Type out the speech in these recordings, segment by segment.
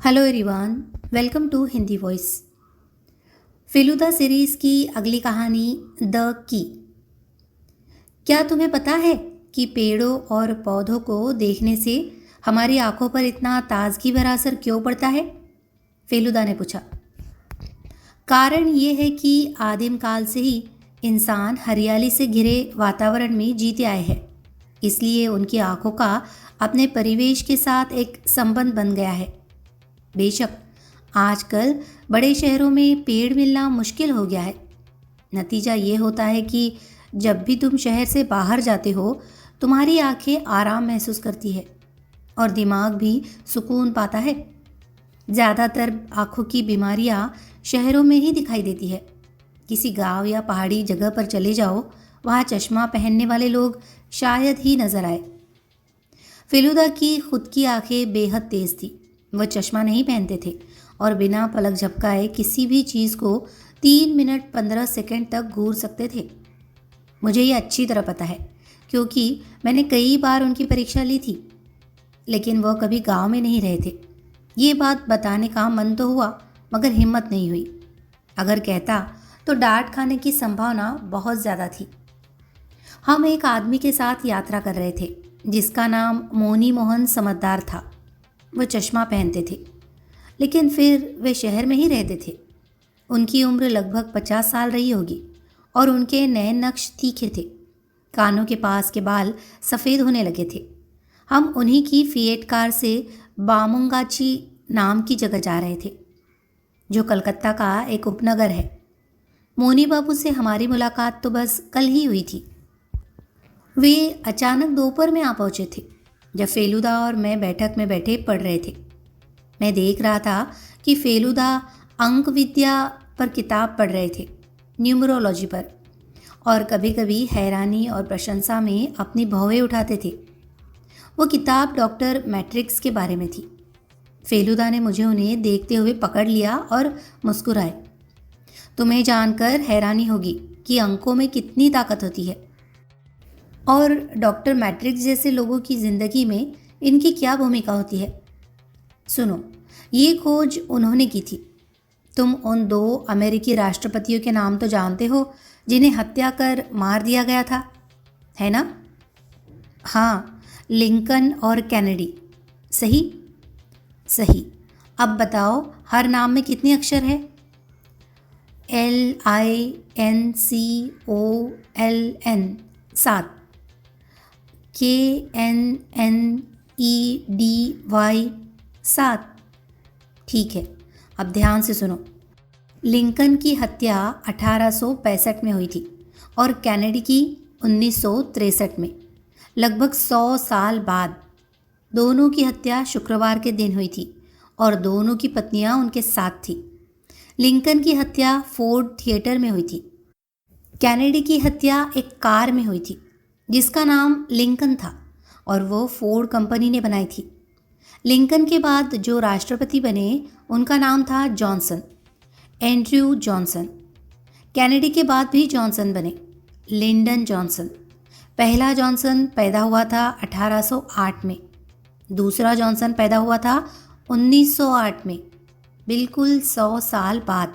Hello everyone, welcome to Hindi voice. Feluda series की अगली कहानी द की। क्या तुम्हें पता है कि पेड़ों और पौधों को देखने से हमारी आंखों पर इतना ताजगी भरा असर क्यों पड़ता है? फेलुदा ने पूछा। कारण ये है कि आदिम काल से ही इंसान हरियाली से घिरे वातावरण में जीते आए हैं, इसलिए उनकी आंखों का अपने परिवेश के साथ एक संबंध बन गया है। बेशक आजकल बड़े शहरों में पेड़ मिलना मुश्किल हो गया है। नतीजा ये होता है कि जब भी तुम शहर से बाहर जाते हो, तुम्हारी आंखें आराम महसूस करती है और दिमाग भी सुकून पाता है। ज़्यादातर आँखों की बीमारियाँ शहरों में ही दिखाई देती है। किसी गांव या पहाड़ी जगह पर चले जाओ, वहाँ चश्मा पहनने वाले लोग शायद ही नजर आए। फेलुदा की खुद की आंखें बेहद तेज थी। वह चश्मा नहीं पहनते थे और बिना पलक झपकाए किसी भी चीज़ को 3 मिनट 15 सेकंड तक घूर सकते थे। मुझे ये अच्छी तरह पता है क्योंकि मैंने कई बार उनकी परीक्षा ली थी, लेकिन वह कभी गांव में नहीं रहे थे। ये बात बताने का मन तो हुआ, मगर हिम्मत नहीं हुई। अगर कहता तो डांट खाने की संभावना बहुत ज़्यादा थी। हम एक आदमी के साथ यात्रा कर रहे थे जिसका नाम मोनी मोहन समझदार था। वह चश्मा पहनते थे, लेकिन फिर वे शहर में ही रहते थे। उनकी उम्र लगभग 50 साल रही होगी और उनके नए नक्श तीखे थे। कानों के पास के बाल सफ़ेद होने लगे थे। हम उन्हीं की फिएट कार से बामुंगाची नाम की जगह जा रहे थे, जो कलकत्ता का एक उपनगर है। मोनी बाबू से हमारी मुलाकात तो बस कल ही हुई थी। वे अचानक दोपहर में आ पहुँचे थे जब फेलुदा और मैं बैठक में बैठे पढ़ रहे थे। मैं देख रहा था कि फेलुदा अंक विद्या पर किताब पढ़ रहे थे, न्यूमरोलॉजी पर, और कभी कभी हैरानी और प्रशंसा में अपनी भौहें उठाते थे। वो किताब डॉक्टर मैट्रिक्स के बारे में थी। फेलुदा ने मुझे उन्हें देखते हुए पकड़ लिया और मुस्कुराए। तुम्हें जानकर हैरानी होगी कि अंकों में कितनी ताकत होती है और डॉक्टर मैट्रिक्स जैसे लोगों की ज़िंदगी में इनकी क्या भूमिका होती है। सुनो, ये खोज उन्होंने की थी। तुम उन 2 अमेरिकी राष्ट्रपतियों के नाम तो जानते हो जिन्हें हत्या कर मार दिया गया था, है ना? हाँ, लिंकन और कैनेडी। सही सही। अब बताओ, हर नाम में कितने अक्षर है? LINCOLN 7। KNNEDY 7। ठीक है, अब ध्यान से सुनो। लिंकन की हत्या 1865 में हुई थी और कैनेडी की 1963 में, लगभग 100 साल बाद। दोनों की हत्या शुक्रवार के दिन हुई थी और दोनों की पत्नियां उनके साथ थी। लिंकन की हत्या फोर्ड थिएटर में हुई थी। कैनेडी की हत्या एक कार में हुई थी जिसका नाम लिंकन था और वो फोर्ड कंपनी ने बनाई थी। लिंकन के बाद जो राष्ट्रपति बने उनका नाम था जॉनसन, एंड्रयू जॉनसन। कैनेडी के बाद भी जॉनसन बने, लिंडन जॉनसन। पहला जॉनसन पैदा हुआ था 1808 में, दूसरा जॉनसन पैदा हुआ था 1908 में, बिल्कुल 100 साल बाद।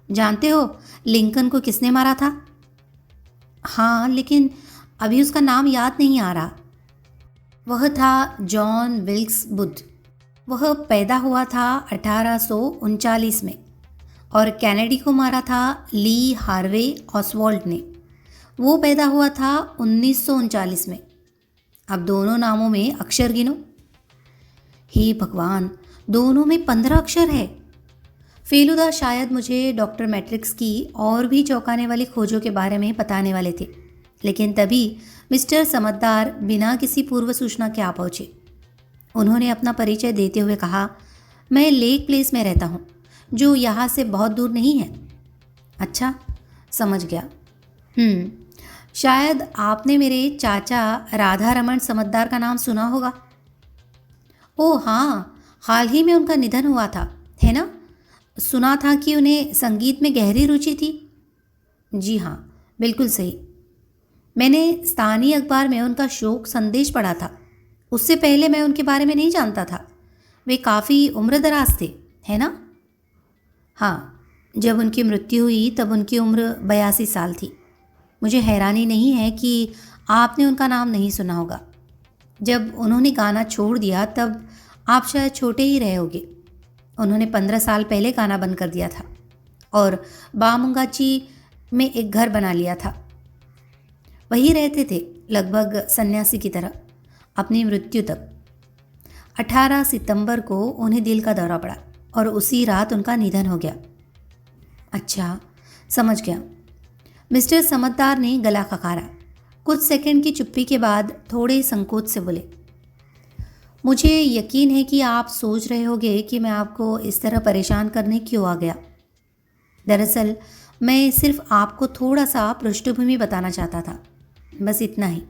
जानते हो लिंकन को किसने मारा था? हाँ, लेकिन अभी उसका नाम याद नहीं आ रहा। वह था जॉन विल्क्स बुध। वह पैदा हुआ था 1839 में और कैनेडी को मारा था ली हार्वे ऑसवाल्ड ने। वो पैदा हुआ था 1939 में। अब दोनों नामों में अक्षर गिनो। हे भगवान, दोनों में 15 अक्षर है। फेलुदा शायद मुझे डॉक्टर मैट्रिक्स की और भी चौंकाने वाली खोजों के बारे में बताने वाले थे, लेकिन तभी मिस्टर समझदार बिना किसी पूर्व सूचना के आ पहुँचे। उन्होंने अपना परिचय देते हुए कहा, मैं लेक प्लेस में रहता हूँ, जो यहाँ से बहुत दूर नहीं है। अच्छा, समझ गया। शायद आपने मेरे चाचा राधा रमन समझदार का नाम सुना होगा। ओह हाँ, हाल ही में उनका निधन हुआ था, है ना? सुना था कि उन्हें संगीत में गहरी रुचि थी। जी हाँ, बिल्कुल सही। मैंने स्थानीय अखबार में उनका शोक संदेश पढ़ा था। उससे पहले मैं उनके बारे में नहीं जानता था। वे काफ़ी उम्रदराज थे, है ना? हाँ, जब उनकी मृत्यु हुई तब उनकी उम्र 82 साल थी। मुझे हैरानी नहीं है कि आपने उनका नाम नहीं सुना होगा। जब उन्होंने गाना छोड़ दिया तब आप शायद छोटे ही रहे होगे। उन्होंने 15 साल पहले गाना बंद कर दिया था और बामुंगाची में एक घर बना लिया था। वहीं रहते थे, लगभग सन्यासी की तरह, अपनी मृत्यु तक। 18 सितंबर को उन्हें दिल का दौरा पड़ा और उसी रात उनका निधन हो गया। अच्छा, समझ गया। मिस्टर समझदार ने गला खखारा। कुछ सेकंड की चुप्पी के बाद थोड़े संकोच से बोले, मुझे यकीन है कि आप सोच रहे होंगे कि मैं आपको इस तरह परेशान करने क्यों आ गया। दरअसल मैं सिर्फ आपको थोड़ा सा पृष्ठभूमि बताना चाहता था, बस इतना ही।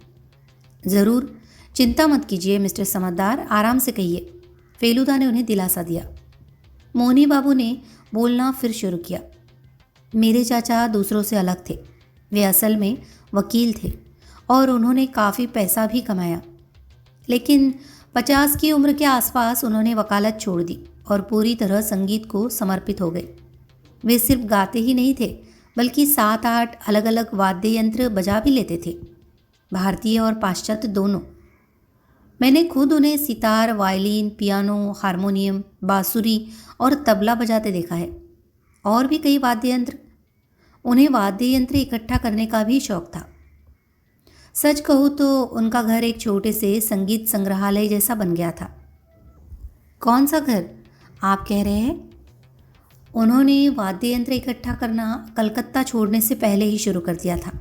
ज़रूर, चिंता मत कीजिए मिस्टर समझदार, आराम से कहिए। फेलुदा ने उन्हें दिलासा दिया। मोहनी बाबू ने बोलना फिर शुरू किया। मेरे चाचा दूसरों से अलग थे। वे असल में वकील थे और उन्होंने काफ़ी पैसा भी कमाया। लेकिन 50 की उम्र के आसपास उन्होंने वकालत छोड़ दी और पूरी तरह संगीत को समर्पित हो गए। वे सिर्फ गाते ही नहीं थे, बल्कि 7-8 अलग अलग वाद्य यंत्र बजा भी लेते थे, भारतीय और पाश्चात्य दोनों। मैंने खुद उन्हें सितार, वायलिन, पियानो, हारमोनियम, बांसुरी और तबला बजाते देखा है, और भी कई वाद्य यंत्र। उन्हें वाद्य यंत्र इकट्ठा करने का भी शौक था। सच कहूँ तो उनका घर एक छोटे से संगीत संग्रहालय जैसा बन गया था। कौन सा घर आप कह रहे हैं? उन्होंने वाद्य यंत्र इकट्ठा करना कलकत्ता छोड़ने से पहले ही शुरू कर दिया था।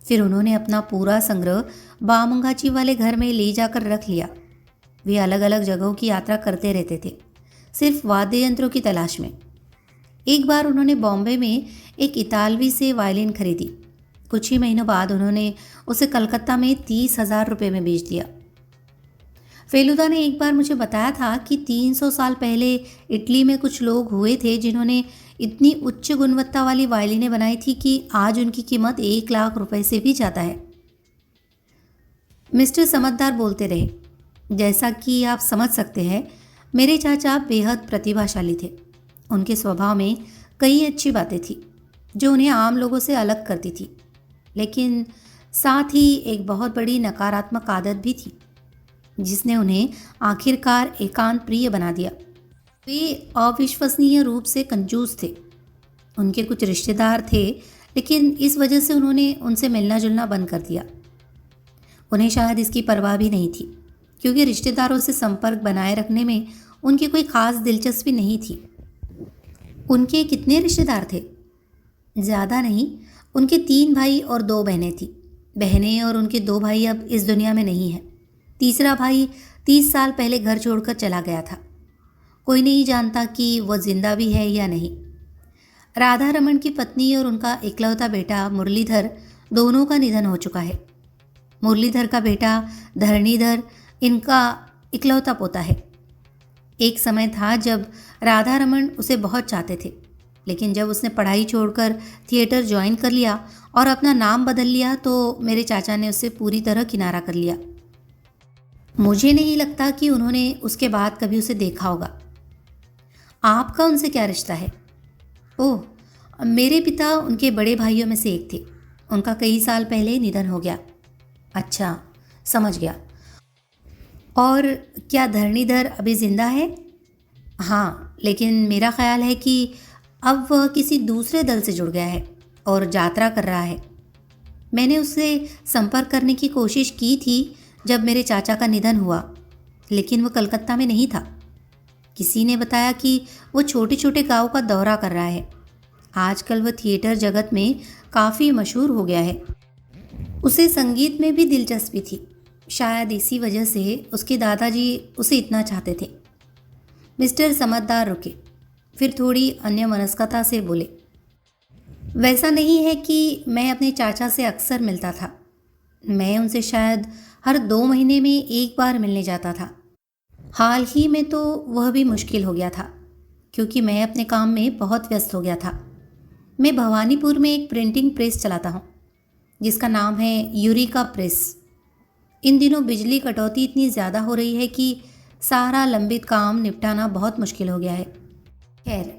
फिर उन्होंने अपना पूरा संग्रह बामुंगाची वाले घर में ले जाकर रख लिया। वे अलग अलग जगहों की यात्रा करते रहते थे, सिर्फ वाद्य यंत्रों की तलाश में। एक बार उन्होंने बॉम्बे में एक इतालवी से वायलिन खरीदी। कुछ ही महीनों बाद उन्होंने उसे कलकत्ता में 30,000 रुपये में बेच दिया। फेलुदा ने एक बार मुझे बताया था कि 300 साल पहले इटली में कुछ लोग हुए थे जिन्होंने इतनी उच्च गुणवत्ता वाली वायलिनें बनाई थी कि आज उनकी कीमत 1 लाख रुपए से भी ज़्यादा है। मिस्टर समझदार बोलते रहे। जैसा कि आप समझ सकते हैं, मेरे चाचा बेहद प्रतिभाशाली थे। उनके स्वभाव में कई अच्छी बातें थी जो उन्हें आम लोगों से अलग करती थी, लेकिन साथ ही एक बहुत बड़ी नकारात्मक आदत भी थी जिसने उन्हें आखिरकार एकांत प्रिय बना दिया। वे अविश्वसनीय रूप से कंजूस थे। उनके कुछ रिश्तेदार थे, लेकिन इस वजह से उन्होंने उनसे मिलना जुलना बंद कर दिया। उन्हें शायद इसकी परवाह भी नहीं थी, क्योंकि रिश्तेदारों से संपर्क बनाए रखने में उनकी कोई खास दिलचस्पी नहीं थी। उनके कितने रिश्तेदार थे? ज़्यादा नहीं। उनके 3 भाई और 2 बहनें थीं। बहनें और उनके 2 भाई अब इस दुनिया में नहीं हैं। तीसरा भाई 30 साल पहले घर छोड़कर चला गया था। कोई नहीं जानता कि वह जिंदा भी है या नहीं। राधा रमन की पत्नी और उनका इकलौता बेटा मुरलीधर दोनों का निधन हो चुका है। मुरलीधर का बेटा धरणीधर इनका इकलौता पोता है। एक समय था जब राधा रमन उसे बहुत चाहते थे, लेकिन जब उसने पढ़ाई छोड़कर थिएटर ज्वाइन कर लिया और अपना नाम बदल लिया तो मेरे चाचा ने उसे पूरी तरह किनारा कर लिया। मुझे नहीं लगता कि उन्होंने उसके बाद कभी उसे देखा होगा। आपका उनसे क्या रिश्ता है? ओह, मेरे पिता उनके बड़े भाइयों में से एक थे। उनका कई साल पहले निधन हो गया। अच्छा, समझ गया। और क्या धरणीधर अभी जिंदा है? हाँ, लेकिन मेरा ख्याल है कि अब वह किसी दूसरे दल से जुड़ गया है और यात्रा कर रहा है। मैंने उससे संपर्क करने की कोशिश की थी जब मेरे चाचा का निधन हुआ, लेकिन वह कलकत्ता में नहीं था। किसी ने बताया कि वो छोटे छोटे गांव का दौरा कर रहा है। आजकल वह थिएटर जगत में काफ़ी मशहूर हो गया है। उसे संगीत में भी दिलचस्पी थी। शायद इसी वजह से उसके दादाजी उसे इतना चाहते थे। मिस्टर समझदार रुके, फिर थोड़ी अन्यमनस्कता से बोले, वैसा नहीं है कि मैं अपने चाचा से अक्सर मिलता था। मैं उनसे शायद हर 2 महीने में एक बार मिलने जाता था। हाल ही में तो वह भी मुश्किल हो गया था, क्योंकि मैं अपने काम में बहुत व्यस्त हो गया था। मैं भवानीपुर में एक प्रिंटिंग प्रेस चलाता हूँ, जिसका नाम है यूरिका प्रेस। इन दिनों बिजली कटौती इतनी ज़्यादा हो रही है कि सारा लंबित काम निपटाना बहुत मुश्किल हो गया है। खैर,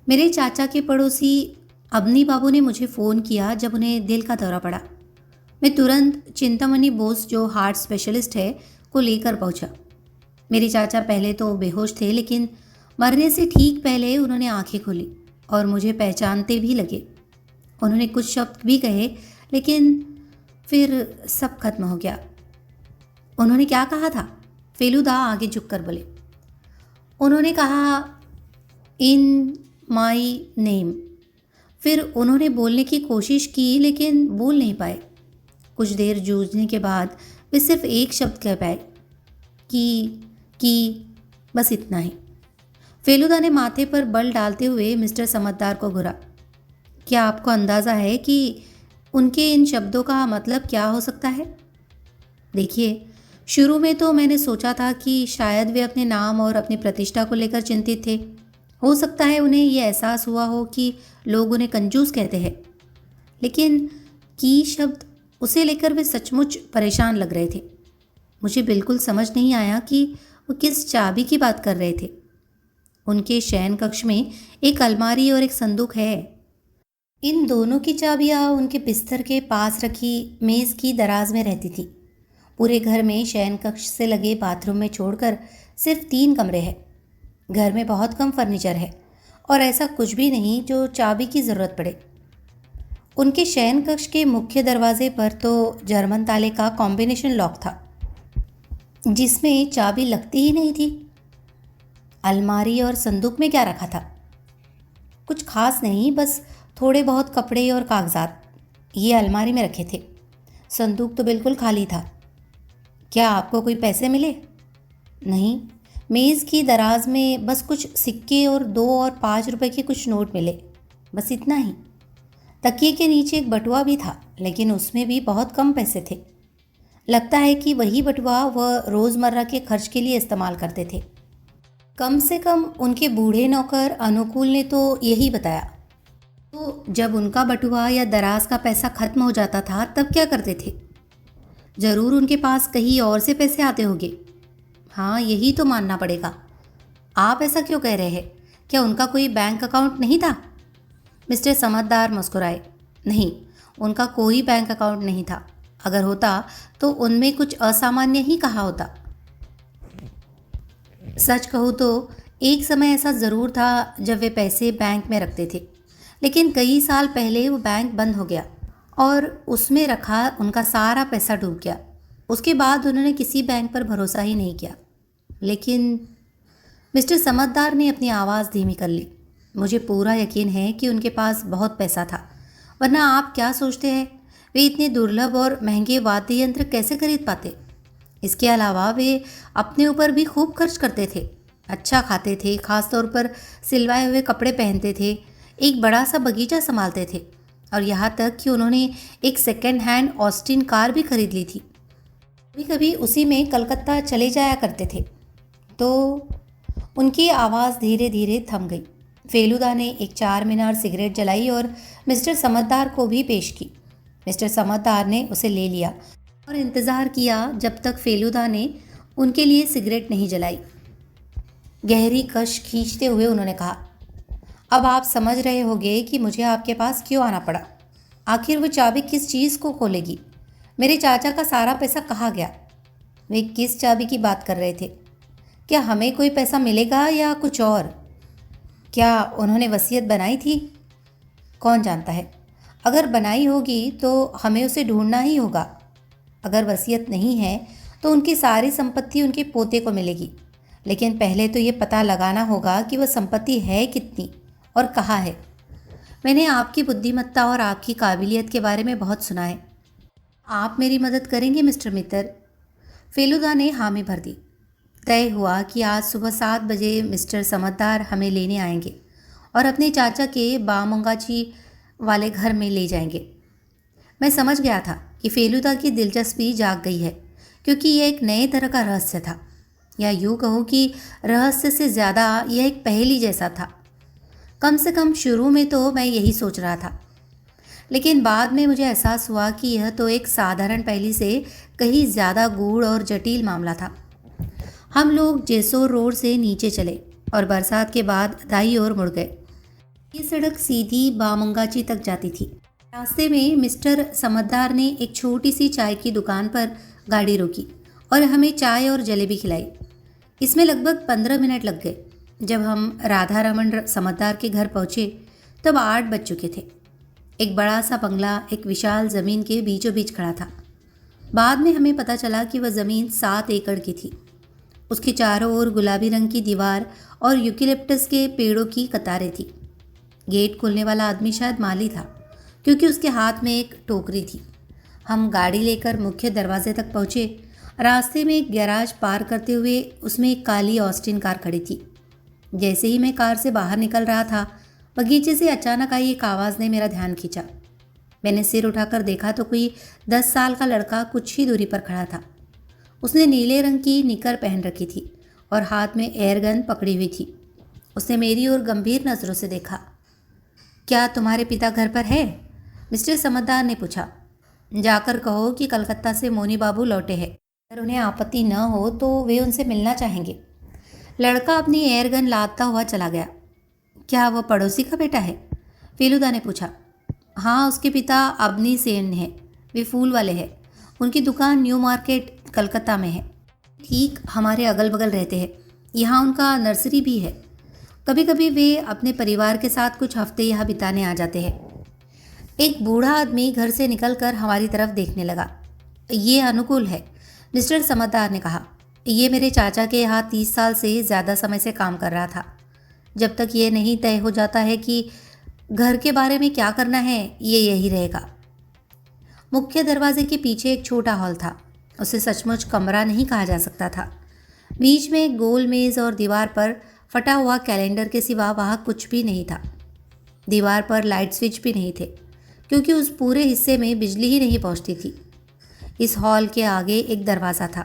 मेरे चाचा के पड़ोसी अबनी बाबू ने मुझे फ़ोन किया जब उन्हें दिल का दौरा पड़ा। मैं तुरंत चिंतामणि बोस, जो हार्ट स्पेशलिस्ट है, को लेकर पहुंचा। मेरे चाचा पहले तो बेहोश थे, लेकिन मरने से ठीक पहले उन्होंने आंखें खोली और मुझे पहचानते भी लगे। उन्होंने कुछ शब्द भी कहे, लेकिन फिर सब खत्म हो गया। उन्होंने क्या कहा था? फेलुदा आगे झुककर बोले। उन्होंने कहा, इन माई नेम। फिर उन्होंने बोलने की कोशिश की, लेकिन बोल नहीं पाए। कुछ देर जूझने के बाद वे सिर्फ एक शब्द कह पाए, की, बस इतना ही। फेलुदा ने माथे पर बल डालते हुए मिस्टर समझदार को घूरा। क्या आपको अंदाज़ा है कि उनके इन शब्दों का मतलब क्या हो सकता है? देखिए, शुरू में तो मैंने सोचा था कि शायद वे अपने नाम और अपनी प्रतिष्ठा को लेकर चिंतित थे। हो सकता है उन्हें यह एहसास हुआ हो कि लोग उन्हें कंजूस कहते हैं। लेकिन की शब्द, उसे लेकर वे सचमुच परेशान लग रहे थे। मुझे बिल्कुल समझ नहीं आया कि वो किस चाबी की बात कर रहे थे। उनके शयन कक्ष में एक अलमारी और एक संदूक है। इन दोनों की चाबियाँ उनके बिस्तर के पास रखी मेज़ की दराज में रहती थी। पूरे घर में शयन कक्ष से लगे बाथरूम में छोड़कर सिर्फ 3 कमरे हैं। घर में बहुत कम फर्नीचर है और ऐसा कुछ भी नहीं जो चाबी की ज़रूरत पड़े। उनके शयन कक्ष के मुख्य दरवाजे पर तो जर्मन ताले का कॉम्बिनेशन लॉक था, जिसमें चाबी लगती ही नहीं थी। अलमारी और संदूक में क्या रखा था? कुछ खास नहीं, बस थोड़े बहुत कपड़े और कागजात। ये अलमारी में रखे थे। संदूक तो बिल्कुल खाली था। क्या आपको कोई पैसे मिले? नहीं, मेज़ की दराज में बस कुछ सिक्के और 2 और 5 रुपए के कुछ नोट मिले, बस इतना ही। तकिए के नीचे एक बटुआ भी था, लेकिन उसमें भी बहुत कम पैसे थे। लगता है कि वही बटुआ वह रोज़मर्रा के खर्च के लिए इस्तेमाल करते थे। कम से कम उनके बूढ़े नौकर अनुकूल ने तो यही बताया। तो जब उनका बटुआ या दराज का पैसा खत्म हो जाता था, तब क्या करते थे? ज़रूर उनके पास कहीं और से पैसे आते होंगे। हाँ, यही तो मानना पड़ेगा। आप ऐसा क्यों कह रहे हैं? क्या उनका कोई बैंक अकाउंट नहीं था? मिस्टर समझदार मुस्कुराए। नहीं, उनका कोई बैंक अकाउंट नहीं था। अगर होता तो उनमें कुछ असामान्य ही कहा होता। सच कहूँ तो एक समय ऐसा ज़रूर था जब वे पैसे बैंक में रखते थे, लेकिन कई साल पहले वो बैंक बंद हो गया और उसमें रखा उनका सारा पैसा डूब गया। उसके बाद उन्होंने किसी बैंक पर भरोसा ही नहीं किया। लेकिन मिस्टर समझदार ने अपनी आवाज़ धीमी कर ली। मुझे पूरा यकीन है कि उनके पास बहुत पैसा था, वरना आप क्या सोचते हैं वे इतने दुर्लभ और महंगे वाद्य यंत्र कैसे खरीद पाते? इसके अलावा वे अपने ऊपर भी खूब खर्च करते थे। अच्छा खाते थे, खासतौर पर सिलवाए हुए कपड़े पहनते थे, एक बड़ा सा बगीचा संभालते थे और यहाँ तक कि उन्होंने एक सेकेंड हैंड ऑस्टिन कार भी खरीद ली थी। कभी कभी उसी में कलकत्ता चले जाया करते थे। तो उनकी आवाज़ धीरे धीरे थम गई। फेलुदा ने एक 4 मीनार सिगरेट जलाई और मिस्टर समझदार को भी पेश की। मिस्टर समझदार ने उसे ले लिया और इंतज़ार किया जब तक फेलुदा ने उनके लिए सिगरेट नहीं जलाई। गहरी कश खींचते हुए उन्होंने कहा, अब आप समझ रहे होंगे कि मुझे आपके पास क्यों आना पड़ा। आखिर वो चाबी किस चीज़ को खोलेगी? मेरे चाचा का सारा पैसा कहाँ गया? वे किस चाबी की बात कर रहे थे? क्या हमें कोई पैसा मिलेगा या कुछ और? क्या उन्होंने वसीयत बनाई थी? कौन जानता है, अगर बनाई होगी तो हमें उसे ढूंढना ही होगा। अगर वसीयत नहीं है तो उनकी सारी संपत्ति उनके पोते को मिलेगी, लेकिन पहले तो ये पता लगाना होगा कि वह संपत्ति है कितनी और कहाँ है। मैंने आपकी बुद्धिमत्ता और आपकी काबिलियत के बारे में बहुत सुना है। आप मेरी मदद करेंगे मिस्टर मित्तर? फेलुदा ने हामी भर दी। तय हुआ कि आज सुबह 7 बजे मिस्टर समझदार हमें लेने आएंगे और अपने चाचा के बामंगाची वाले घर में ले जाएंगे। मैं समझ गया था कि फेलुदा की दिलचस्पी जाग गई है, क्योंकि यह एक नए तरह का रहस्य था, या यूँ कहो कि रहस्य से ज़्यादा यह एक पहेली जैसा था। कम से कम शुरू में तो मैं यही सोच रहा था, लेकिन बाद में मुझे एहसास हुआ कि यह तो एक साधारण पहेली से कहीं ज़्यादा गूढ़ और जटिल मामला था। हम लोग जेसोर रोड से नीचे चले और बरसात के बाद दाई ओर मुड़ गए। ये सड़क सीधी बामंगाची तक जाती थी। रास्ते में मिस्टर समझदार ने एक छोटी सी चाय की दुकान पर गाड़ी रोकी और हमें चाय और जलेबी खिलाई। इसमें लगभग 15 मिनट लग गए। जब हम राधा रमन समझदार के घर पहुंचे तब 8 बज चुके थे। एक बड़ा सा बंगला एक विशाल ज़मीन के बीचों बीच खड़ा था। बाद में हमें पता चला कि वह ज़मीन 7 एकड़ की थी। उसके चारों ओर गुलाबी रंग की दीवार और यूकेलिप्टस के पेड़ों की कतारें थी। गेट खोलने वाला आदमी शायद माली था, क्योंकि उसके हाथ में एक टोकरी थी। हम गाड़ी लेकर मुख्य दरवाजे तक पहुंचे। रास्ते में एक गैराज पार करते हुए उसमें एक काली ऑस्टिन कार खड़ी थी। जैसे ही मैं कार से बाहर निकल रहा था, बगीचे से अचानक आई एक आवाज़ ने मेरा ध्यान खींचा। मैंने सिर उठाकर देखा तो कोई 10 साल का लड़का कुछ ही दूरी पर खड़ा था। उसने नीले रंग की निकर पहन रखी थी और हाथ में एयरगन पकड़ी हुई थी। उसने मेरी ओर गंभीर नज़रों से देखा। क्या तुम्हारे पिता घर पर है? मिस्टर समझदार ने पूछा। जाकर कहो कि कलकत्ता से मोनी बाबू लौटे हैं। अगर उन्हें आपत्ति न हो तो वे उनसे मिलना चाहेंगे। लड़का अपनी एयरगन लादता हुआ चला गया। क्या वह पड़ोसी का बेटा है? फेलुदा ने पूछा। हाँ, उसके पिता अबनी सेन हैं। वे फूल वाले हैं। उनकी दुकान न्यू मार्केट कलकत्ता में है। ठीक हमारे अगल बगल रहते हैं। यहाँ उनका नर्सरी भी है। कभी कभी वे अपने परिवार के साथ कुछ हफ्ते यहाँ बिताने आ जाते हैं। एक बूढ़ा आदमी घर से निकलकर हमारी तरफ देखने लगा। ये अनुकूल है, मिस्टर समझदार ने कहा। ये मेरे चाचा के यहाँ 30 साल से ज़्यादा समय से काम कर रहा था। जब तक ये नहीं तय हो जाता है कि घर के बारे में क्या करना है, ये यही रहेगा। मुख्य दरवाजे के पीछे एक छोटा हॉल था। उसे सचमुच कमरा नहीं कहा जा सकता था। बीच में एक गोल मेज़ और दीवार पर फटा हुआ कैलेंडर के सिवा वहाँ कुछ भी नहीं था। दीवार पर लाइट स्विच भी नहीं थे, क्योंकि उस पूरे हिस्से में बिजली ही नहीं पहुँचती थी। इस हॉल के आगे एक दरवाज़ा था।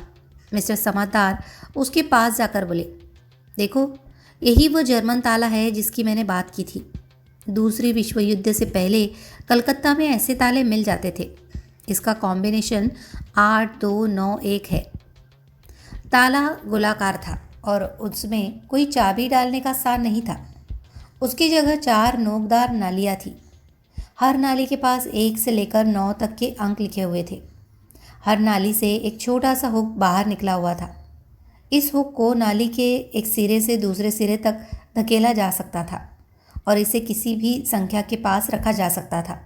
मिस्टर समझदार उसके पास जाकर बोले, देखो, यही वो जर्मन ताला है जिसकी मैंने बात की थी। दूसरी विश्व युद्ध से पहले कलकत्ता में ऐसे ताले मिल जाते थे। इसका कॉम्बिनेशन 8291 है। ताला गोलाकार था और उसमें कोई चाबी डालने का स्थान नहीं था। उसकी जगह 4 नोकदार नालियाँ थी। हर नाली के पास 1 से लेकर 9 तक के अंक लिखे हुए थे। हर नाली से एक छोटा सा हुक बाहर निकला हुआ था। इस हुक को नाली के एक सिरे से दूसरे सिरे तक धकेला जा सकता था और इसे किसी भी संख्या के पास रखा जा सकता था।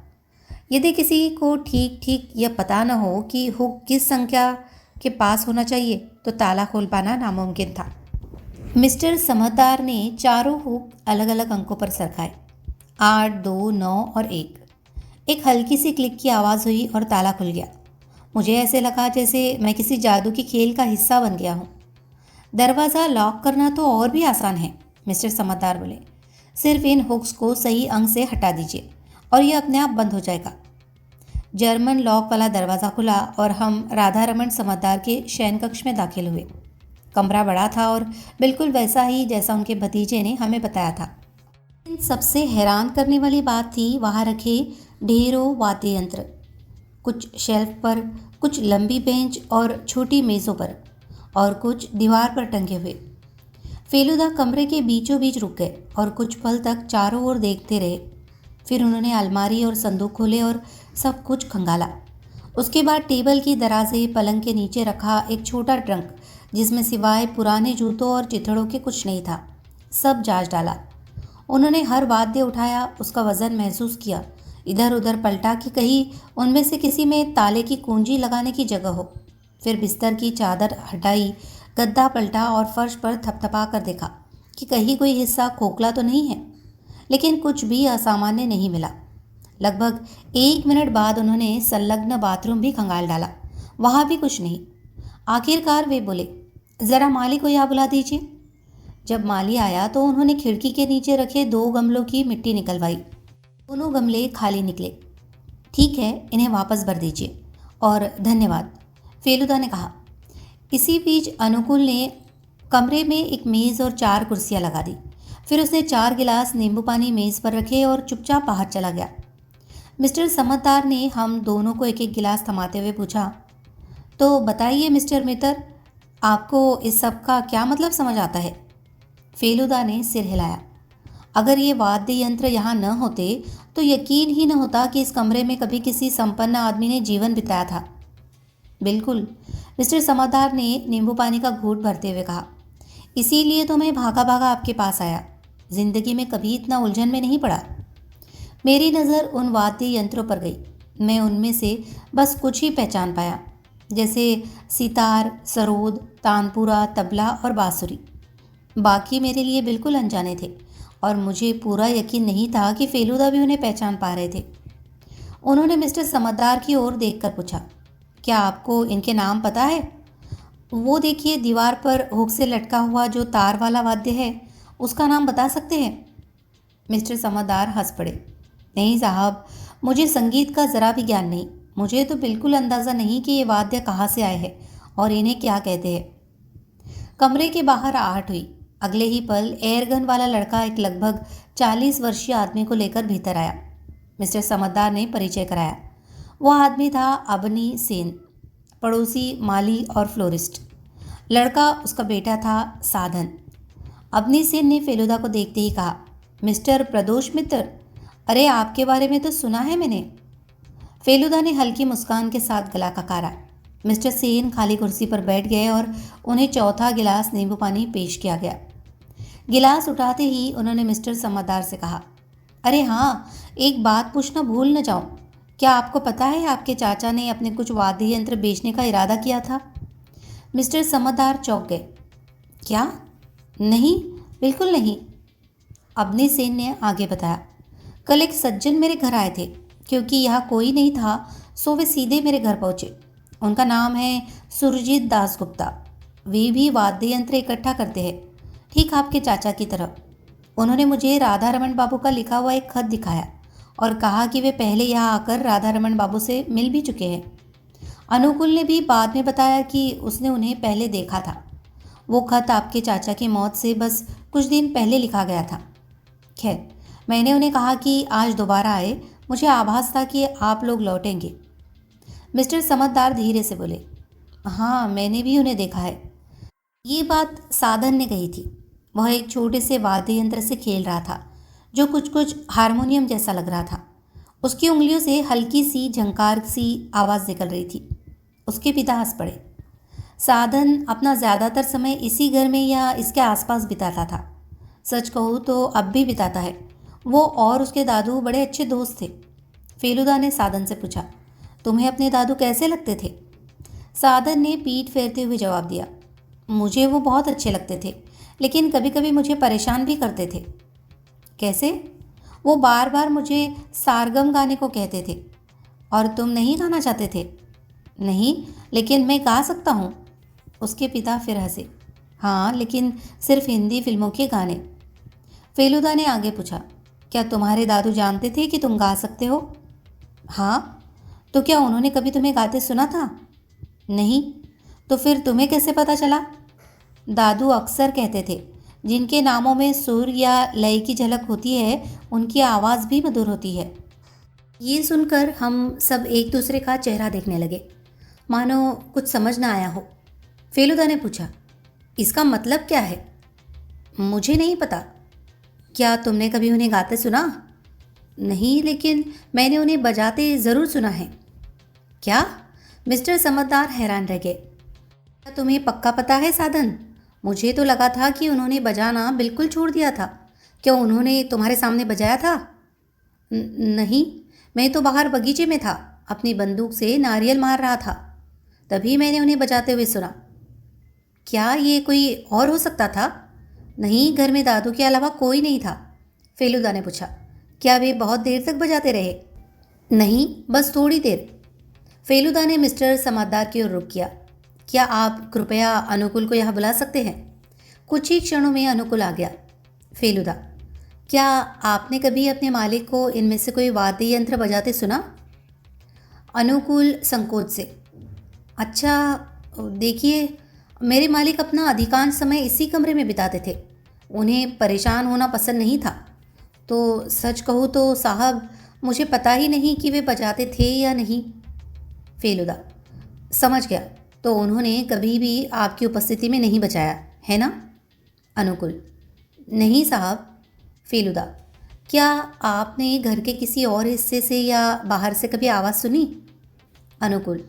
यदि किसी को ठीक ठीक यह पता न हो कि हुक किस संख्या के पास होना चाहिए तो ताला खोल पाना नामुमकिन था। मिस्टर समझदार ने चारों हुक अलग अलग अंकों पर सरकाए, 8, 2, 9 और 1। एक हल्की सी क्लिक की आवाज़ हुई और ताला खुल गया। मुझे ऐसे लगा जैसे मैं किसी जादू की खेल का हिस्सा बन गया हूँ। दरवाज़ा लॉक करना तो और भी आसान है, मिस्टर समझदार बोले। सिर्फ इन हुक्स को सही अंक से हटा दीजिए और यह अपने आप बंद हो जाएगा। जर्मन लॉक वाला दरवाज़ा खुला और हम राधा रमन समझदार के शयन कक्ष में दाखिल हुए। कमरा बड़ा था और बिल्कुल वैसा ही जैसा उनके भतीजे ने हमें बताया था। इन सबसे हैरान करने वाली बात थी वहाँ रखे ढेरों वाद्य यंत्र, कुछ शेल्फ पर, कुछ लंबी बेंच और छोटी मेज़ों पर, और कुछ दीवार पर टंगे हुए। फेलुदा कमरे के बीचों बीच रुक गए और कुछ पल तक चारों ओर देखते रहे। फिर उन्होंने अलमारी और संदूक खोले और सब कुछ खंगाला। उसके बाद टेबल की दराजे, पलंग के नीचे रखा एक छोटा ट्रंक जिसमें सिवाय पुराने जूतों और चिथड़ों के कुछ नहीं था, सब जांच डाला। उन्होंने हर वाद्य उठाया, उसका वज़न महसूस किया, इधर उधर पलटा कि कहीं उनमें से किसी में ताले की कुंजी लगाने की जगह हो। फिर बिस्तर की चादर हटाई, गद्दा पलटा और फर्श पर थपथपा कर देखा कि कहीं कोई हिस्सा खोखला तो नहीं है, लेकिन कुछ भी असामान्य नहीं मिला। लगभग 1 मिनट बाद उन्होंने संलग्न बाथरूम भी खंगाल डाला, वहाँ भी कुछ नहीं। आखिरकार वे बोले, ज़रा माली को यहाँ बुला दीजिए। जब माली आया तो उन्होंने खिड़की के नीचे रखे 2 गमलों की मिट्टी निकलवाई। दोनों गमले खाली निकले। ठीक है, इन्हें वापस भर दीजिए और धन्यवाद, फेलुदा ने कहा। इसी बीच अनुकूल ने कमरे में एक मेज़ और 4 कुर्सियां लगा दी। फिर उसने 4 गिलास नींबू पानी मेज़ पर रखे और चुपचाप बाहर चला गया। मिस्टर समझदार ने हम दोनों को एक एक गिलास थमाते हुए पूछा, तो बताइए मिस्टर मित्तर, आपको इस सब का क्या मतलब समझ आता है? फेलुदा ने सिर हिलाया। अगर ये वाद्य यंत्र यहाँ न होते तो यकीन ही न होता कि इस कमरे में कभी किसी संपन्न आदमी ने जीवन बिताया था। बिल्कुल, मिस्टर समझदार ने नींबू पानी का घूंट भरते हुए कहा। इसीलिए तो मैं भागा भागा आपके पास आया। जिंदगी में कभी इतना उलझन में नहीं पड़ा। मेरी नज़र उन वाद्य यंत्रों पर गई। मैं उनमें से बस कुछ ही पहचान पाया, जैसे सितार, सरोद, तानपुरा, तबला और बांसुरी। बाकी मेरे लिए बिल्कुल अनजाने थे और मुझे पूरा यकीन नहीं था कि फेलुदा भी उन्हें पहचान पा रहे थे। उन्होंने मिस्टर समझदार की ओर देखकर पूछा, क्या आपको इनके नाम पता है? वो देखिए, दीवार पर हुक से लटका हुआ जो तार वाला वाद्य है, उसका नाम बता सकते हैं? मिस्टर समझदार हंस पड़े। नहीं साहब, मुझे संगीत का ज़रा भी ज्ञान नहीं। मुझे तो बिल्कुल अंदाज़ा नहीं कि ये वाद्य कहाँ से आए हैं और इन्हें क्या कहते हैं। कमरे के बाहर आहट हुई। अगले ही पल एयरगन वाला लड़का एक लगभग 40 वर्षीय आदमी को लेकर भीतर आया। मिस्टर समझदार ने परिचय कराया। वह आदमी था अबनी सेन, पड़ोसी माली और फ्लोरिस्ट। लड़का उसका बेटा था साधन। अबनी सेन ने फेलुदा को देखते ही कहा, मिस्टर प्रदोष मित्र, अरे आपके बारे में तो सुना है मैंने। फेलुदा ने हल्की मुस्कान के साथ गला ककारा। मिस्टर सेन खाली कुर्सी पर बैठ गए और उन्हें चौथा गिलास नींबू पानी पेश किया गया। गिलास उठाते ही उन्होंने मिस्टर समझदार से कहा, अरे हाँ, एक बात पूछना भूल न जाऊं। क्या आपको पता है आपके चाचा ने अपने कुछ वाद्य यंत्र बेचने का इरादा किया था? मिस्टर समझदार चौंक गए। क्या? नहीं, बिल्कुल नहीं। अबनी सेन ने आगे बताया, कल एक सज्जन मेरे घर आए थे। क्योंकि यहाँ कोई नहीं था सो वे सीधे मेरे घर पहुँचे। उनका नाम है सुरजीत दासगुप्ता। वे भी वाद्य यंत्र इकट्ठा करते हैं, ठीक आपके चाचा की तरह। उन्होंने मुझे राधा रमन बाबू का लिखा हुआ एक खत दिखाया और कहा कि वे पहले यहाँ आकर राधा रमन बाबू से मिल भी चुके हैं। अनुकूल ने भी बाद में बताया कि उसने उन्हें पहले देखा था। वो खत आपके चाचा की मौत से बस कुछ दिन पहले लिखा गया था। खैर, मैंने उन्हें कहा कि आज दोबारा आए, मुझे आभास था कि आप लोग लौटेंगे। मिस्टर समझदार धीरे से बोले, हाँ, मैंने भी उन्हें देखा है। ये बात साधन ने कही थी। वह एक छोटे से वाद्य यंत्र से खेल रहा था जो कुछ कुछ हारमोनियम जैसा लग रहा था। उसकी उंगलियों से हल्की सी झंकार सी आवाज़ निकल रही थी। उसके पिता हंस पड़े। साधन अपना ज़्यादातर समय इसी घर में या इसके आसपास बिताता था। सच कहूँ तो अब भी बिताता है। वो और उसके दादू बड़े अच्छे दोस्त थे। फेलुदा ने साधन से पूछा, तुम्हें अपने दादू कैसे लगते थे? साधन ने पीठ फेरते हुए जवाब दिया, मुझे वो बहुत अच्छे लगते थे, लेकिन कभी कभी मुझे परेशान भी करते थे। कैसे? वो बार बार मुझे सारगम गाने को कहते थे। और तुम नहीं गाना चाहते थे? नहीं, लेकिन मैं गा सकता हूँ। उसके पिता फिर हंसे। हाँ, लेकिन सिर्फ हिंदी फिल्मों के गाने। फेलुदा ने आगे पूछा, क्या तुम्हारे दादू जानते थे कि तुम गा सकते हो? हाँ। तो क्या उन्होंने कभी तुम्हें गाते सुना था? नहीं। तो फिर तुम्हें कैसे पता चला? दादू अक्सर कहते थे, जिनके नामों में सुर या लय की झलक होती है उनकी आवाज़ भी मधुर होती है। ये सुनकर हम सब एक दूसरे का चेहरा देखने लगे, मानो कुछ समझ ना आया हो। फेलुदा ने पूछा, इसका मतलब क्या है? मुझे नहीं पता। क्या तुमने कभी उन्हें गाते सुना? नहीं, लेकिन मैंने उन्हें बजाते ज़रूर सुना है। क्या? मिस्टर समझदार हैरान रह गए। क्या तुम्हें पक्का पता है साधन? मुझे तो लगा था कि उन्होंने बजाना बिल्कुल छोड़ दिया था। क्या उन्होंने तुम्हारे सामने बजाया था? नहीं, मैं तो बाहर बगीचे में था, अपनी बंदूक से नारियल मार रहा था। तभी मैंने उन्हें बजाते हुए सुना। क्या ये कोई और हो सकता था? नहीं, घर में दादू के अलावा कोई नहीं था। फेलुदा ने पूछा, क्या वे बहुत देर तक बजाते रहे? नहीं, बस थोड़ी देर। फेलुदा ने मिस्टर समझदार की ओर रुख किया। क्या आप कृपया अनुकूल को यहाँ बुला सकते हैं? कुछ ही क्षणों में अनुकूल आ गया। फेलुदा, क्या आपने कभी अपने मालिक को इनमें से कोई वाद्य यंत्र बजाते सुना? अनुकूल संकोच से, अच्छा, देखिए, मेरे मालिक अपना अधिकांश समय इसी कमरे में बिताते थे। उन्हें परेशान होना पसंद नहीं था। तो सच कहूँ तो साहब, मुझे पता ही नहीं कि वे बजाते थे या नहीं। फेलुदा, समझ गया। तो उन्होंने कभी भी आपकी उपस्थिति में नहीं बचाया, है ना? अनुकुल: नहीं साहब। फेलुदा: क्या आपने घर के किसी और हिस्से से या बाहर से कभी आवाज़ सुनी? अनुकुल: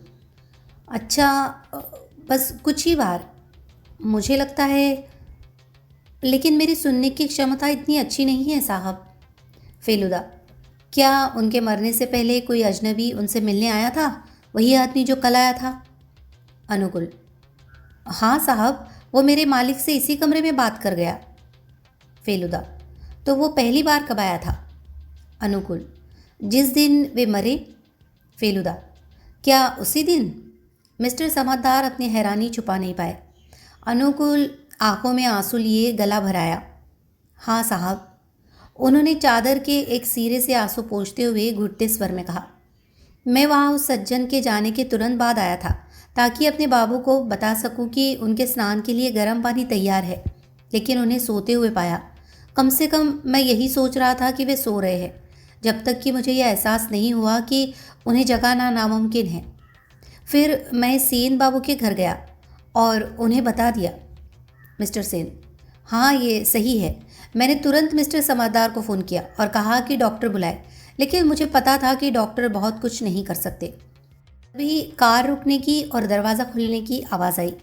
अच्छा, बस कुछ ही बार। मुझे लगता है, लेकिन मेरी सुनने की क्षमता इतनी अच्छी नहीं है साहब। फेलुदा: क्या उनके मरने से पहले कोई अजनबी उनसे मिलने आया था, वही आदमी जो कल आया था? अनुकुल: हाँ साहब, वो मेरे मालिक से इसी कमरे में बात कर गया। फेलुदा: तो वो पहली बार कब आया था? अनुकुल: जिस दिन वे मरे। फेलुदा: क्या उसी दिन? मिस्टर समझदार अपनी हैरानी छुपा नहीं पाए। अनुकुल आंखों में आंसू लिए गला भराया। हाँ साहब। उन्होंने चादर के एक सिरे से आंसू पोंछते हुए घुटते स्वर में कहा, मैं वहाँ उस सज्जन के जाने के तुरंत बाद आया था ताकि अपने बाबू को बता सकूं कि उनके स्नान के लिए गर्म पानी तैयार है, लेकिन उन्हें सोते हुए पाया। कम से कम मैं यही सोच रहा था कि वे सो रहे हैं, जब तक कि मुझे यह एहसास नहीं हुआ कि उन्हें जगाना नामुमकिन है। फिर मैं सेन बाबू के घर गया और उन्हें बता दिया। मिस्टर सेन: हाँ, ये सही है। मैंने तुरंत मिस्टर समझदार को फ़ोन किया और कहा कि डॉक्टर बुलाए, लेकिन मुझे पता था कि डॉक्टर बहुत कुछ नहीं कर सकते। तभी कार रुकने की और दरवाज़ा खुलने की आवाज़ आई।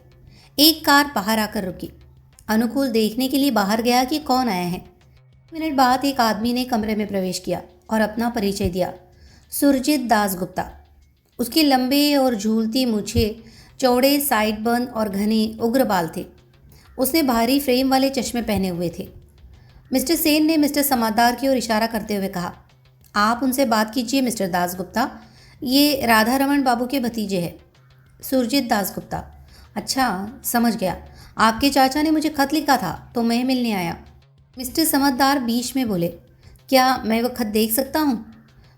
एक कार बाहर आकर रुकी। अनुकूल देखने के लिए बाहर गया कि कौन आया है। 1 मिनट बाद एक आदमी ने कमरे में प्रवेश किया और अपना परिचय दिया। सुरजीत दासगुप्ता। उसकी लंबे और झूलती मूछें, चौड़े साइड बन और घने उग्र बाल थे। उसने भारी फ्रेम वाले चश्मे पहने हुए थे। मिस्टर सेन ने मिस्टर समझदार की ओर इशारा करते हुए कहा, आप उनसे बात कीजिए मिस्टर दासगुप्ता, ये राधा रमन बाबू के भतीजे हैं। सुरजीत दासगुप्ता: अच्छा, समझ गया। आपके चाचा ने मुझे खत लिखा था तो मैं मिलने आया। मिस्टर समझदार बीच में बोले, क्या मैं वह खत देख सकता हूँ?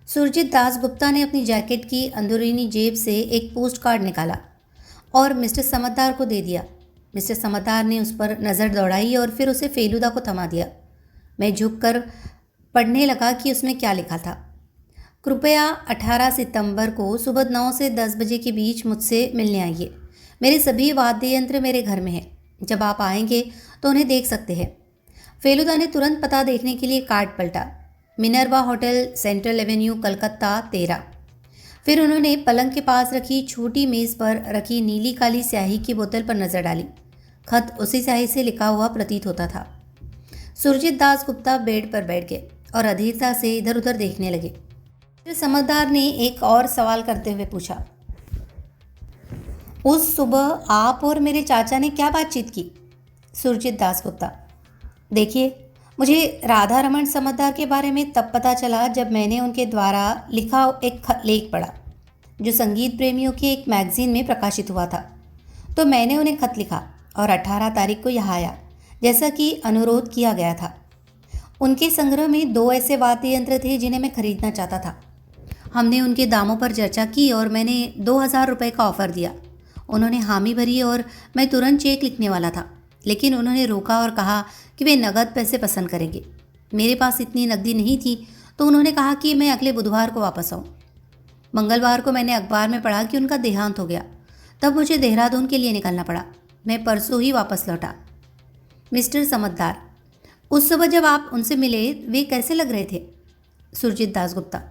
सुरजीत दासगुप्ता ने अपनी जैकेट की अंदरूनी जेब से एक पोस्ट कार्ड निकाला और मिस्टर समझदार को दे दिया। मिस्टर समझदार ने उस पर नज़र दौड़ाई और फिर उसे फेलुदा को थमा दिया। मैं झुककर पढ़ने लगा कि उसमें क्या लिखा था। कृपया 18 सितंबर को सुबह 9 से 10 बजे के बीच मुझसे मिलने आइए। मेरे सभी वाद्य यंत्र मेरे घर में हैं। जब आप आएंगे तो उन्हें देख सकते हैं। फेलुदा ने तुरंत पता देखने के लिए कार्ड पलटा। Minerva hotel, central Avenue, Calcutta 13। फिर उन्होंने पलंग के पास रखी छोटी मेज़ पर रखी नीली काली स्याही की बोतल पर नज़र डाली। खत उसी स्याही से लिखा हुआ प्रतीत होता था। सुरजीत दासगुप्ता बेड पर बैठ गए और अधीरता से इधर उधर देखने लगे। समझदार ने एक और सवाल करते हुए पूछा, उस सुबह आप और मेरे चाचा ने क्या बातचीत की? सुरजीत दासगुप्ता: देखिए, मुझे राधा रमन समझदार के बारे में तब पता चला जब मैंने उनके द्वारा लिखा एक लेख पढ़ा जो संगीत प्रेमियों के एक मैगजीन में प्रकाशित हुआ था। तो मैंने उन्हें खत लिखा और 18 तारीख को यहाँ आया, जैसा कि अनुरोध किया गया था। उनके संग्रह में 2 ऐसे वाद्य यंत्र थे जिन्हें मैं खरीदना चाहता था। हमने उनके दामों पर चर्चा की और मैंने 2000 रुपये का ऑफ़र दिया। उन्होंने हामी भरी और मैं तुरंत चेक लिखने वाला था, लेकिन उन्होंने रोका और कहा कि वे नकद पैसे पसंद करेंगे। मेरे पास इतनी नकदी नहीं थी, तो उन्होंने कहा कि मैं अगले बुधवार को वापस आऊँ। मंगलवार को मैंने अखबार में पढ़ा कि उनका देहांत हो गया। तब मुझे देहरादून के लिए निकलना पड़ा। मैं परसों ही वापस लौटा। मिस्टर समझदार: उस सुबह जब आप उनसे मिले वे कैसे लग रहे थे? सुरजीत दासगुप्ता: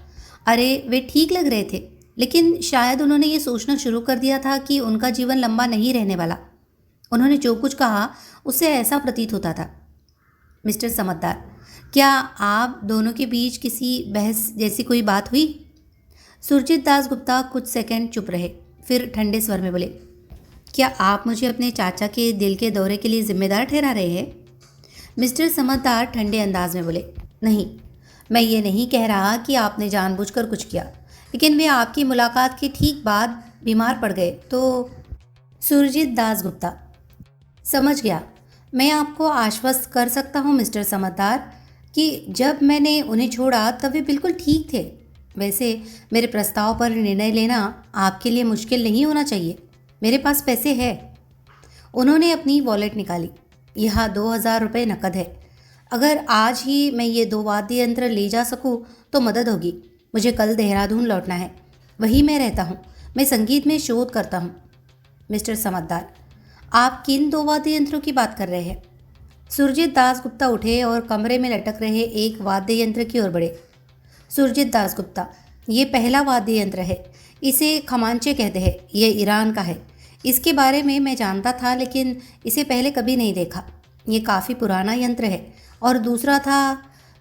अरे, वे ठीक लग रहे थे, लेकिन शायद उन्होंने ये सोचना शुरू कर दिया था कि उनका जीवन लंबा नहीं रहने वाला। उन्होंने जो कुछ कहा उससे ऐसा प्रतीत होता था। मिस्टर समझदार: क्या आप दोनों के बीच किसी बहस जैसी कोई बात हुई? सुरजीत दासगुप्ता कुछ सेकंड चुप रहे, फिर ठंडे स्वर में बोले, क्या आप मुझे अपने चाचा के दिल के दौरे के लिए जिम्मेदार ठहरा रहे हैं? मिस्टर समझदार ठंडे अंदाज में बोले, नहीं, मैं ये नहीं कह रहा कि आपने जानबूझकर कुछ किया, लेकिन वे आपकी मुलाकात के ठीक बाद बीमार पड़ गए तो। सुरजीत दासगुप्ता: समझ गया। मैं आपको आश्वस्त कर सकता हूँ मिस्टर समझदार कि जब मैंने उन्हें छोड़ा तब वे बिल्कुल ठीक थे। वैसे मेरे प्रस्ताव पर निर्णय लेना आपके लिए मुश्किल नहीं होना चाहिए। मेरे पास पैसे हैं। उन्होंने अपनी वॉलेट निकाली। यहाँ 2000 रुपये नकद है। अगर आज ही मैं ये 2 वाद्य यंत्र ले जा सकूँ तो मदद होगी। मुझे कल देहरादून लौटना है, वहीं मैं रहता हूँ। मैं संगीत में शोध करता हूँ। मिस्टर समझदार, आप किन दो वाद्य यंत्रों की बात कर रहे हैं? सुरजीत दासगुप्ता उठे और कमरे में लटक रहे एक वाद्य यंत्र की ओर बढ़े। सुरजीत दासगुप्ता, ये पहला वाद्य यंत्र है। इसे खमांचे कहते हैं। ये ईरान का है। इसके बारे में मैं जानता था, लेकिन इसे पहले कभी नहीं देखा। ये काफ़ी पुराना यंत्र है। और दूसरा था।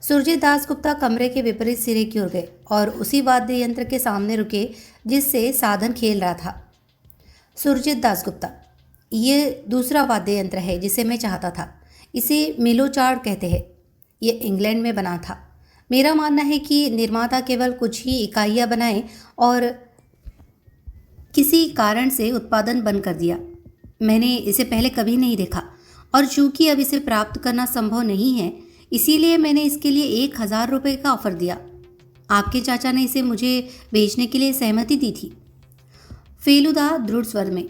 सुरजीत दासगुप्ता कमरे के विपरीत सिरे की ओर गए और उसी वाद्य यंत्र के सामने रुके जिससे साधन खेल रहा था। सुरजीत दासगुप्ता, ये दूसरा वाद्य यंत्र है जिसे मैं चाहता था। इसे मिलोचार्ड कहते हैं। ये इंग्लैंड में बना था। मेरा मानना है कि निर्माता केवल कुछ ही इकाइयाँ बनाए और किसी कारण से उत्पादन बंद कर दिया। मैंने इसे पहले कभी नहीं देखा और चूंकि अब इसे प्राप्त करना संभव नहीं है, इसीलिए मैंने इसके लिए 1,000 रुपये का ऑफर दिया। आपके चाचा ने इसे मुझे बेचने के लिए सहमति दी थी। फेलुदा दृढ़ स्वर में,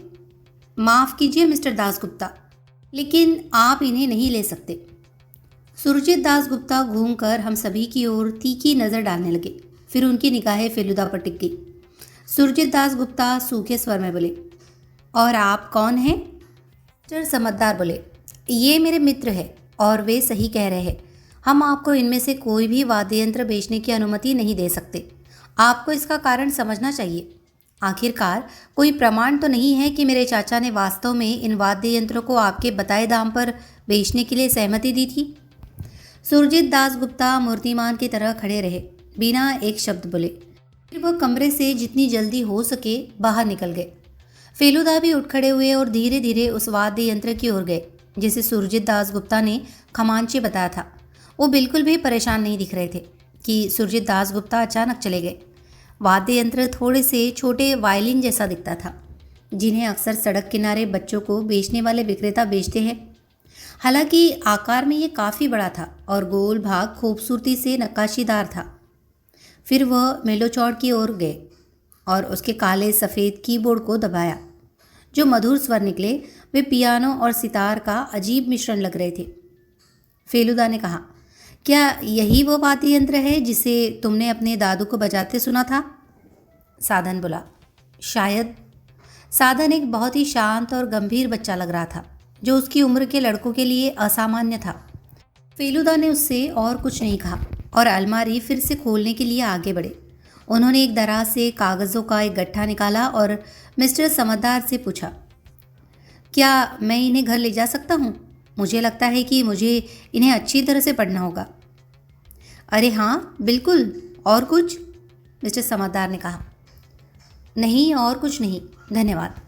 माफ़ कीजिए मिस्टर दासगुप्ता, लेकिन आप इन्हें नहीं ले सकते। सुरजीत दासगुप्ता घूमकर हम सभी की ओर तीखी नज़र डालने लगे। फिर उनकी निगाहें फेलुदा पर टिक गई। सुरजीत दासगुप्ता सूखे स्वर में बोले, और आप कौन हैं? मिस्टर समझदार बोले, ये मेरे मित्र हैं और वे सही कह रहे हैं। हम आपको इनमें से कोई भी वाद्य यंत्र बेचने की अनुमति नहीं दे सकते। आपको इसका कारण समझना चाहिए। आखिरकार कोई प्रमाण तो नहीं है कि मेरे चाचा ने वास्तव में इन वाद्य यंत्रों को आपके बताए दाम पर बेचने के लिए सहमति दी थी। सुरजीत दासगुप्ता मूर्तिमान की तरह खड़े रहे, बिना एक शब्द बोले। फिर वह कमरे से जितनी जल्दी हो सके बाहर निकल गए। फेलुदा भी उठ खड़े हुए और धीरे धीरे उस वाद्य यंत्र की ओर गए जिसे सुरजीत दासगुप्ता ने खमांचे बताया था। वो बिल्कुल भी परेशान नहीं दिख रहे थे कि सुरजीत दासगुप्ता अचानक चले गए। वाद्य यंत्र थोड़े से छोटे वायलिन जैसा दिखता था, जिन्हें अक्सर सड़क किनारे बच्चों को बेचने वाले विक्रेता बेचते हैं। हालांकि आकार में ये काफ़ी बड़ा था और गोल भाग खूबसूरती से नक्काशीदार था। फिर वह मेलोचॉर्ड की ओर गए और उसके काले सफ़ेद कीबोर्ड को दबाया। जो मधुर स्वर निकले वे पियानो और सितार का अजीब मिश्रण लग रहे थे। फेलुदा ने कहा, क्या यही वो वाद्य यंत्र है जिसे तुमने अपने दादू को बजाते सुना था? साधन बोला, शायद। साधन एक बहुत ही शांत और गंभीर बच्चा लग रहा था, जो उसकी उम्र के लड़कों के लिए असामान्य था। फेलुदा ने उससे और कुछ नहीं कहा और अलमारी फिर से खोलने के लिए आगे बढ़े। उन्होंने एक दराज से कागज़ों का एक गट्ठा निकाला और मिस्टर समझदार से पूछा, क्या मैं इन्हें घर ले जा सकता हूँ? मुझे लगता है कि मुझे इन्हें अच्छी तरह से पढ़ना होगा। अरे हाँ, बिल्कुल। और कुछ? मिस्टर समझदार ने कहा। नहीं, और कुछ नहीं, धन्यवाद।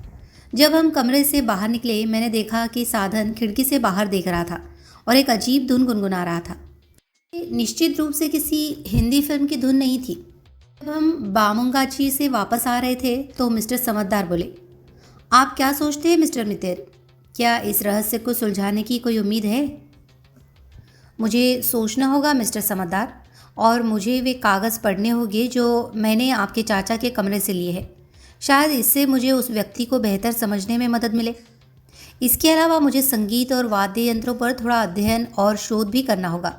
जब हम कमरे से बाहर निकले, मैंने देखा कि साधन खिड़की से बाहर देख रहा था और एक अजीब धुन गुनगुना रहा था। निश्चित रूप से किसी हिंदी फिल्म की धुन नहीं थी। जब हम बामुंगाची से वापस आ रहे थे तो मिस्टर समझदार बोले, आप क्या सोचते हैं मिस्टर मितेर? क्या इस रहस्य को सुलझाने की कोई उम्मीद है? मुझे सोचना होगा मिस्टर समझदार, और मुझे वे कागज़ पढ़ने होंगे जो मैंने आपके चाचा के कमरे से लिए हैं। शायद इससे मुझे उस व्यक्ति को बेहतर समझने में मदद मिले। इसके अलावा मुझे संगीत और वाद्य यंत्रों पर थोड़ा अध्ययन और शोध भी करना होगा।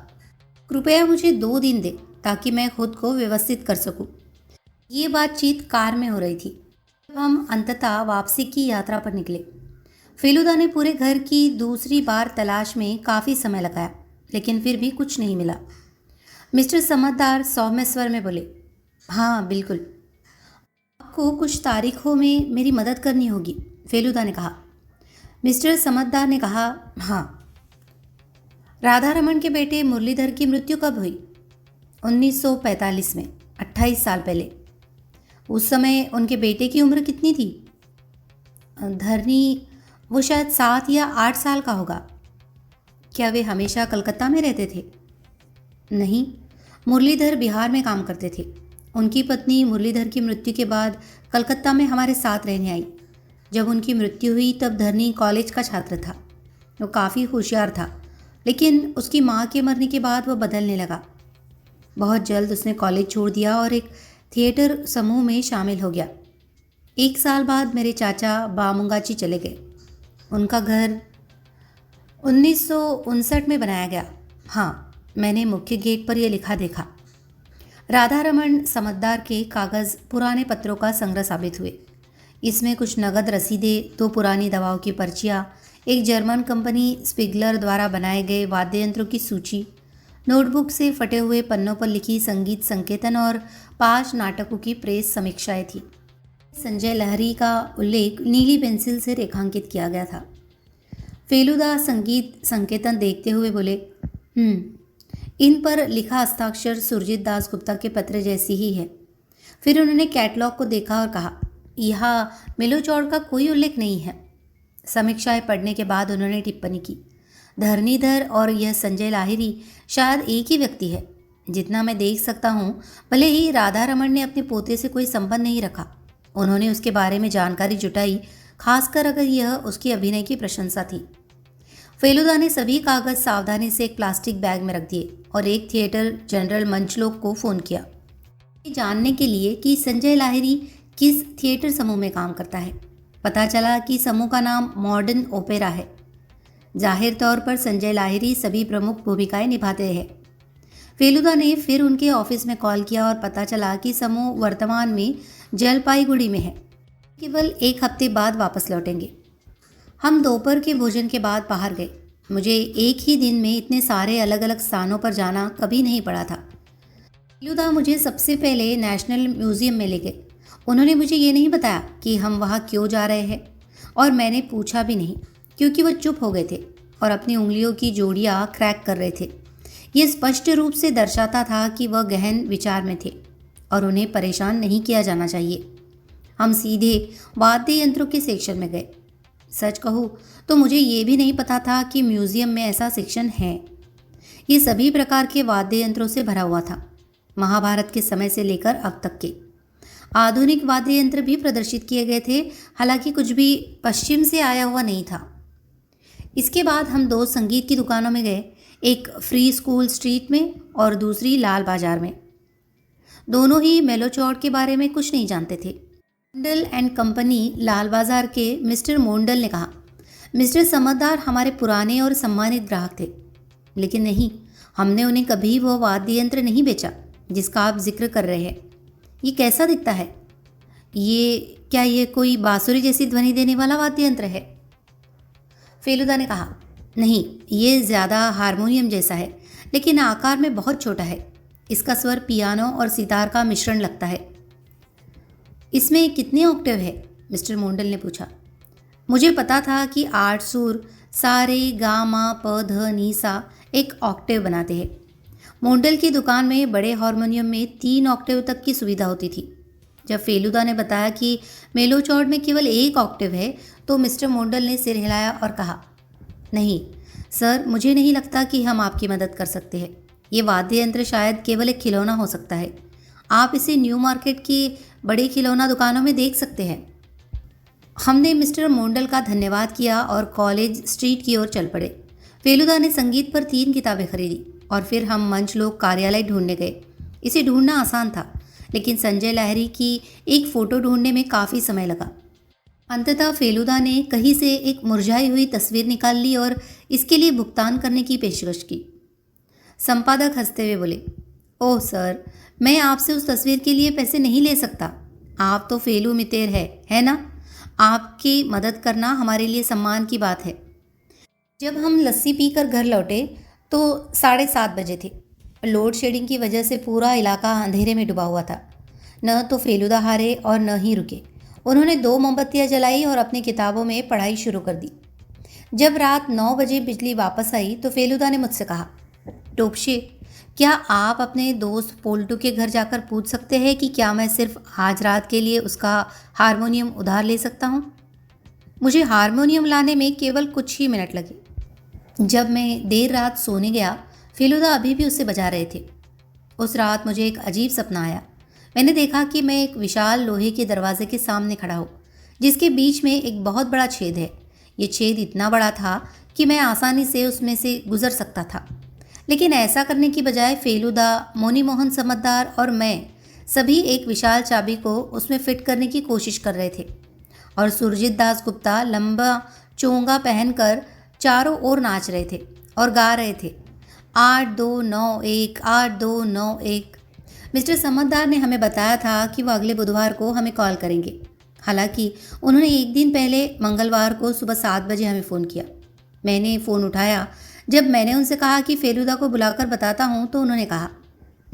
कृपया मुझे 2 दिन दें ताकि मैं खुद को व्यवस्थित कर सकूं। ये बातचीत कार में हो रही थी जब हम अंततः वापसी की यात्रा पर निकले। फेलुदा ने पूरे घर की दूसरी बार तलाश में काफ़ी समय लगाया, लेकिन फिर भी कुछ नहीं मिला। मिस्टर समझदार सौम्य स्वर में बोले, हाँ बिल्कुल, आपको कुछ तारीखों में मेरी मदद करनी होगी, फेलुदा ने कहा। मिस्टर समझदार ने कहा, हाँ। राधा रमन के बेटे मुरलीधर की मृत्यु कब हुई? 1945 में, 28 साल पहले। उस समय उनके बेटे की उम्र कितनी थी? धरनी, वो शायद 7 या 8 साल का होगा। क्या वे हमेशा कलकत्ता में रहते थे? नहीं, मुरलीधर बिहार में काम करते थे। उनकी पत्नी मुरलीधर की मृत्यु के बाद कलकत्ता में हमारे साथ रहने आई। जब उनकी मृत्यु हुई तब धरनी कॉलेज का छात्र था। वो काफ़ी होशियार था, लेकिन उसकी माँ के मरने के बाद वह बदलने लगा। बहुत जल्द उसने कॉलेज छोड़ दिया और एक थिएटर समूह में शामिल हो गया। 1 साल बाद मेरे चाचा बामुंगाची चले गए। उनका घर 1959 में बनाया गया। हाँ, मैंने मुख्य गेट पर यह लिखा देखा। राधा रमन समझदार के कागज़ पुराने पत्रों का संग्रह साबित हुए। इसमें कुछ नकद रसीदें, 2 पुरानी दवाओं की पर्चियाँ, एक जर्मन कंपनी स्पिगलर द्वारा बनाए गए वाद्य यंत्रों की सूची, नोटबुक से फटे हुए पन्नों पर लिखी संगीत संकेतन और 5 नाटकों की प्रेस समीक्षाएं थी। संजय लहरी का उल्लेख नीली पेंसिल से रेखांकित किया गया था। फेलुदा संगीत संकेतन देखते हुए बोले, इन पर लिखा हस्ताक्षर सुरजीत दास गुप्ता के पत्र जैसी ही है। फिर उन्होंने कैटलॉग को देखा और कहा, यहाँ मेलोचौड़ का कोई उल्लेख नहीं है। समीक्षाएं पढ़ने के बाद उन्होंने टिप्पणी की, धरणीधर और यह संजय लाहिरी शायद एक ही व्यक्ति है। जितना मैं देख सकता हूँ, भले ही राधा रमन ने अपने पोते से कोई संबंध नहीं रखा, उन्होंने उसके बारे में जानकारी जुटाई, खासकर अगर यह उसकी अभिनय की प्रशंसा थी। फेलुदा ने सभी कागज सावधानी से एक प्लास्टिक बैग में रख दिए और एक थिएटर जनरल मंचलोक को फ़ोन किया, जानने के लिए कि संजय लाहिरी किस थिएटर समूह में काम करता है। पता चला कि समूह का नाम मॉडर्न ओपेरा है। जाहिर तौर पर संजय लाहिरी सभी प्रमुख भूमिकाएं निभाते हैं। फेलुदा ने फिर उनके ऑफिस में कॉल किया और पता चला कि समूह वर्तमान में जलपाईगुड़ी में है, केवल 1 हफ्ते बाद वापस लौटेंगे। हम दोपहर के भोजन के बाद बाहर गए। मुझे एक ही दिन में इतने सारे अलग अलग स्थानों पर जाना कभी नहीं पड़ा था। फेलुदा मुझे सबसे पहले नेशनल म्यूज़ियम में ले गए। उन्होंने मुझे ये नहीं बताया कि हम वहाँ क्यों जा रहे हैं, और मैंने पूछा भी नहीं, क्योंकि वो चुप हो गए थे और अपनी उंगलियों की जोड़ियाँ क्रैक कर रहे थे। ये स्पष्ट रूप से दर्शाता था कि वह गहन विचार में थे और उन्हें परेशान नहीं किया जाना चाहिए। हम सीधे वाद्य यंत्रों के सेक्शन में गए। सच कहूँ तो मुझे ये भी नहीं पता था कि म्यूज़ियम में ऐसा सेक्शन है। ये सभी प्रकार के वाद्य यंत्रों से भरा हुआ था, महाभारत के समय से लेकर अब तक के। आधुनिक वाद्य यंत्र भी प्रदर्शित किए गए थे, हालांकि कुछ भी पश्चिम से आया हुआ नहीं था। इसके बाद हम 2 संगीत की दुकानों में गए, एक फ्री स्कूल स्ट्रीट में और दूसरी लाल बाजार में। दोनों ही मेलोचौड़ के बारे में कुछ नहीं जानते थे। मोंडल एंड कंपनी लाल बाजार के मिस्टर मोंडल ने कहा, मिस्टर समझदार हमारे पुराने और सम्मानित ग्राहक थे, लेकिन नहीं, हमने उन्हें कभी वो वाद्य यंत्र नहीं बेचा जिसका आप जिक्र कर रहे हैं। ये कैसा दिखता है? क्या ये कोई बांसुरी जैसी ध्वनि देने वाला वाद्य यंत्र है? फेलुदा ने कहा, नहीं, ये ज़्यादा हारमोनियम जैसा है, लेकिन आकार में बहुत छोटा है। इसका स्वर पियानो और सितार का मिश्रण लगता है। इसमें कितने ऑक्टेव है? मिस्टर मोंडल ने पूछा। मुझे पता था कि 8 सुर सा रे गा मा प ध नी सा एक ऑक्टेव बनाते हैं। मोंडल की दुकान में बड़े हारमोनियम में 3 ऑक्टेव तक की सुविधा होती थी। जब फेलुदा ने बताया कि मेलोचौड़ में केवल 1 ऑक्टेव है, तो मिस्टर मोंडल ने सिर हिलाया और कहा, नहीं सर, मुझे नहीं लगता कि हम आपकी मदद कर सकते हैं। ये वाद्य यंत्र शायद केवल एक खिलौना हो सकता है। आप इसे न्यू मार्केट की बड़ी खिलौना दुकानों में देख सकते हैं। हमने मिस्टर मोंडल का धन्यवाद किया और कॉलेज स्ट्रीट की ओर चल पड़े। फेलुदा ने संगीत पर 3 किताबें खरीदी और फिर हम मंचलोक कार्यालय ढूंढने गए। इसे ढूंढना आसान था, लेकिन संजय लाहिरी की एक फ़ोटो ढूंढने में काफ़ी समय लगा। अंततः फेलुदा ने कहीं से एक मुरझाई हुई तस्वीर निकाल ली और इसके लिए भुगतान करने की पेशकश की। संपादक हंसते हुए बोले, ओह सर, मैं आपसे उस तस्वीर के लिए पैसे नहीं ले सकता। आप तो फेलू मितेर है ना? आपकी मदद करना हमारे लिए सम्मान की बात है। जब हम लस्सी पीकर घर लौटे तो 7:30 बजे थे। लोड शेडिंग की वजह से पूरा इलाका अंधेरे में डूबा हुआ था। न तो फेलुदा हारे और न ही रुके। उन्होंने 2 मोमबत्तियाँ जलाई और अपनी किताबों में पढ़ाई शुरू कर दी। जब रात 9 बजे बिजली वापस आई तो फेलुदा ने मुझसे कहा, टोपशे, क्या आप अपने दोस्त पोल्टू के घर जाकर पूछ सकते हैं कि क्या मैं सिर्फ आज रात के लिए उसका हारमोनियम उधार ले सकता हूँ? मुझे हारमोनियम लाने में केवल कुछ ही मिनट लगे। जब मैं देर रात सोने गया, फेलुदा अभी भी उसे बजा रहे थे। उस रात मुझे एक अजीब सपना आया। मैंने देखा कि मैं एक विशाल लोहे के दरवाजे के सामने खड़ा हूँ, जिसके बीच में एक बहुत बड़ा छेद है। ये छेद इतना बड़ा था कि मैं आसानी से उसमें से गुजर सकता था, लेकिन ऐसा करने की बजाय फेलुदा, मोनी मोहन समझदार और मैं सभी एक विशाल चाबी को उसमें फिट करने की कोशिश कर रहे थे। और सुरजीत दास गुप्ता लंबा चोंगा पहनकर चारों ओर नाच रहे थे और गा रहे थे, 8291 8291। मिस्टर समझदार ने हमें बताया था कि वो अगले बुधवार को हमें कॉल करेंगे। हालांकि उन्होंने एक दिन पहले मंगलवार को सुबह 7 बजे हमें फ़ोन किया। मैंने फ़ोन उठाया। जब मैंने उनसे कहा कि फेलुदा को बुलाकर बताता हूँ तो उन्होंने कहा,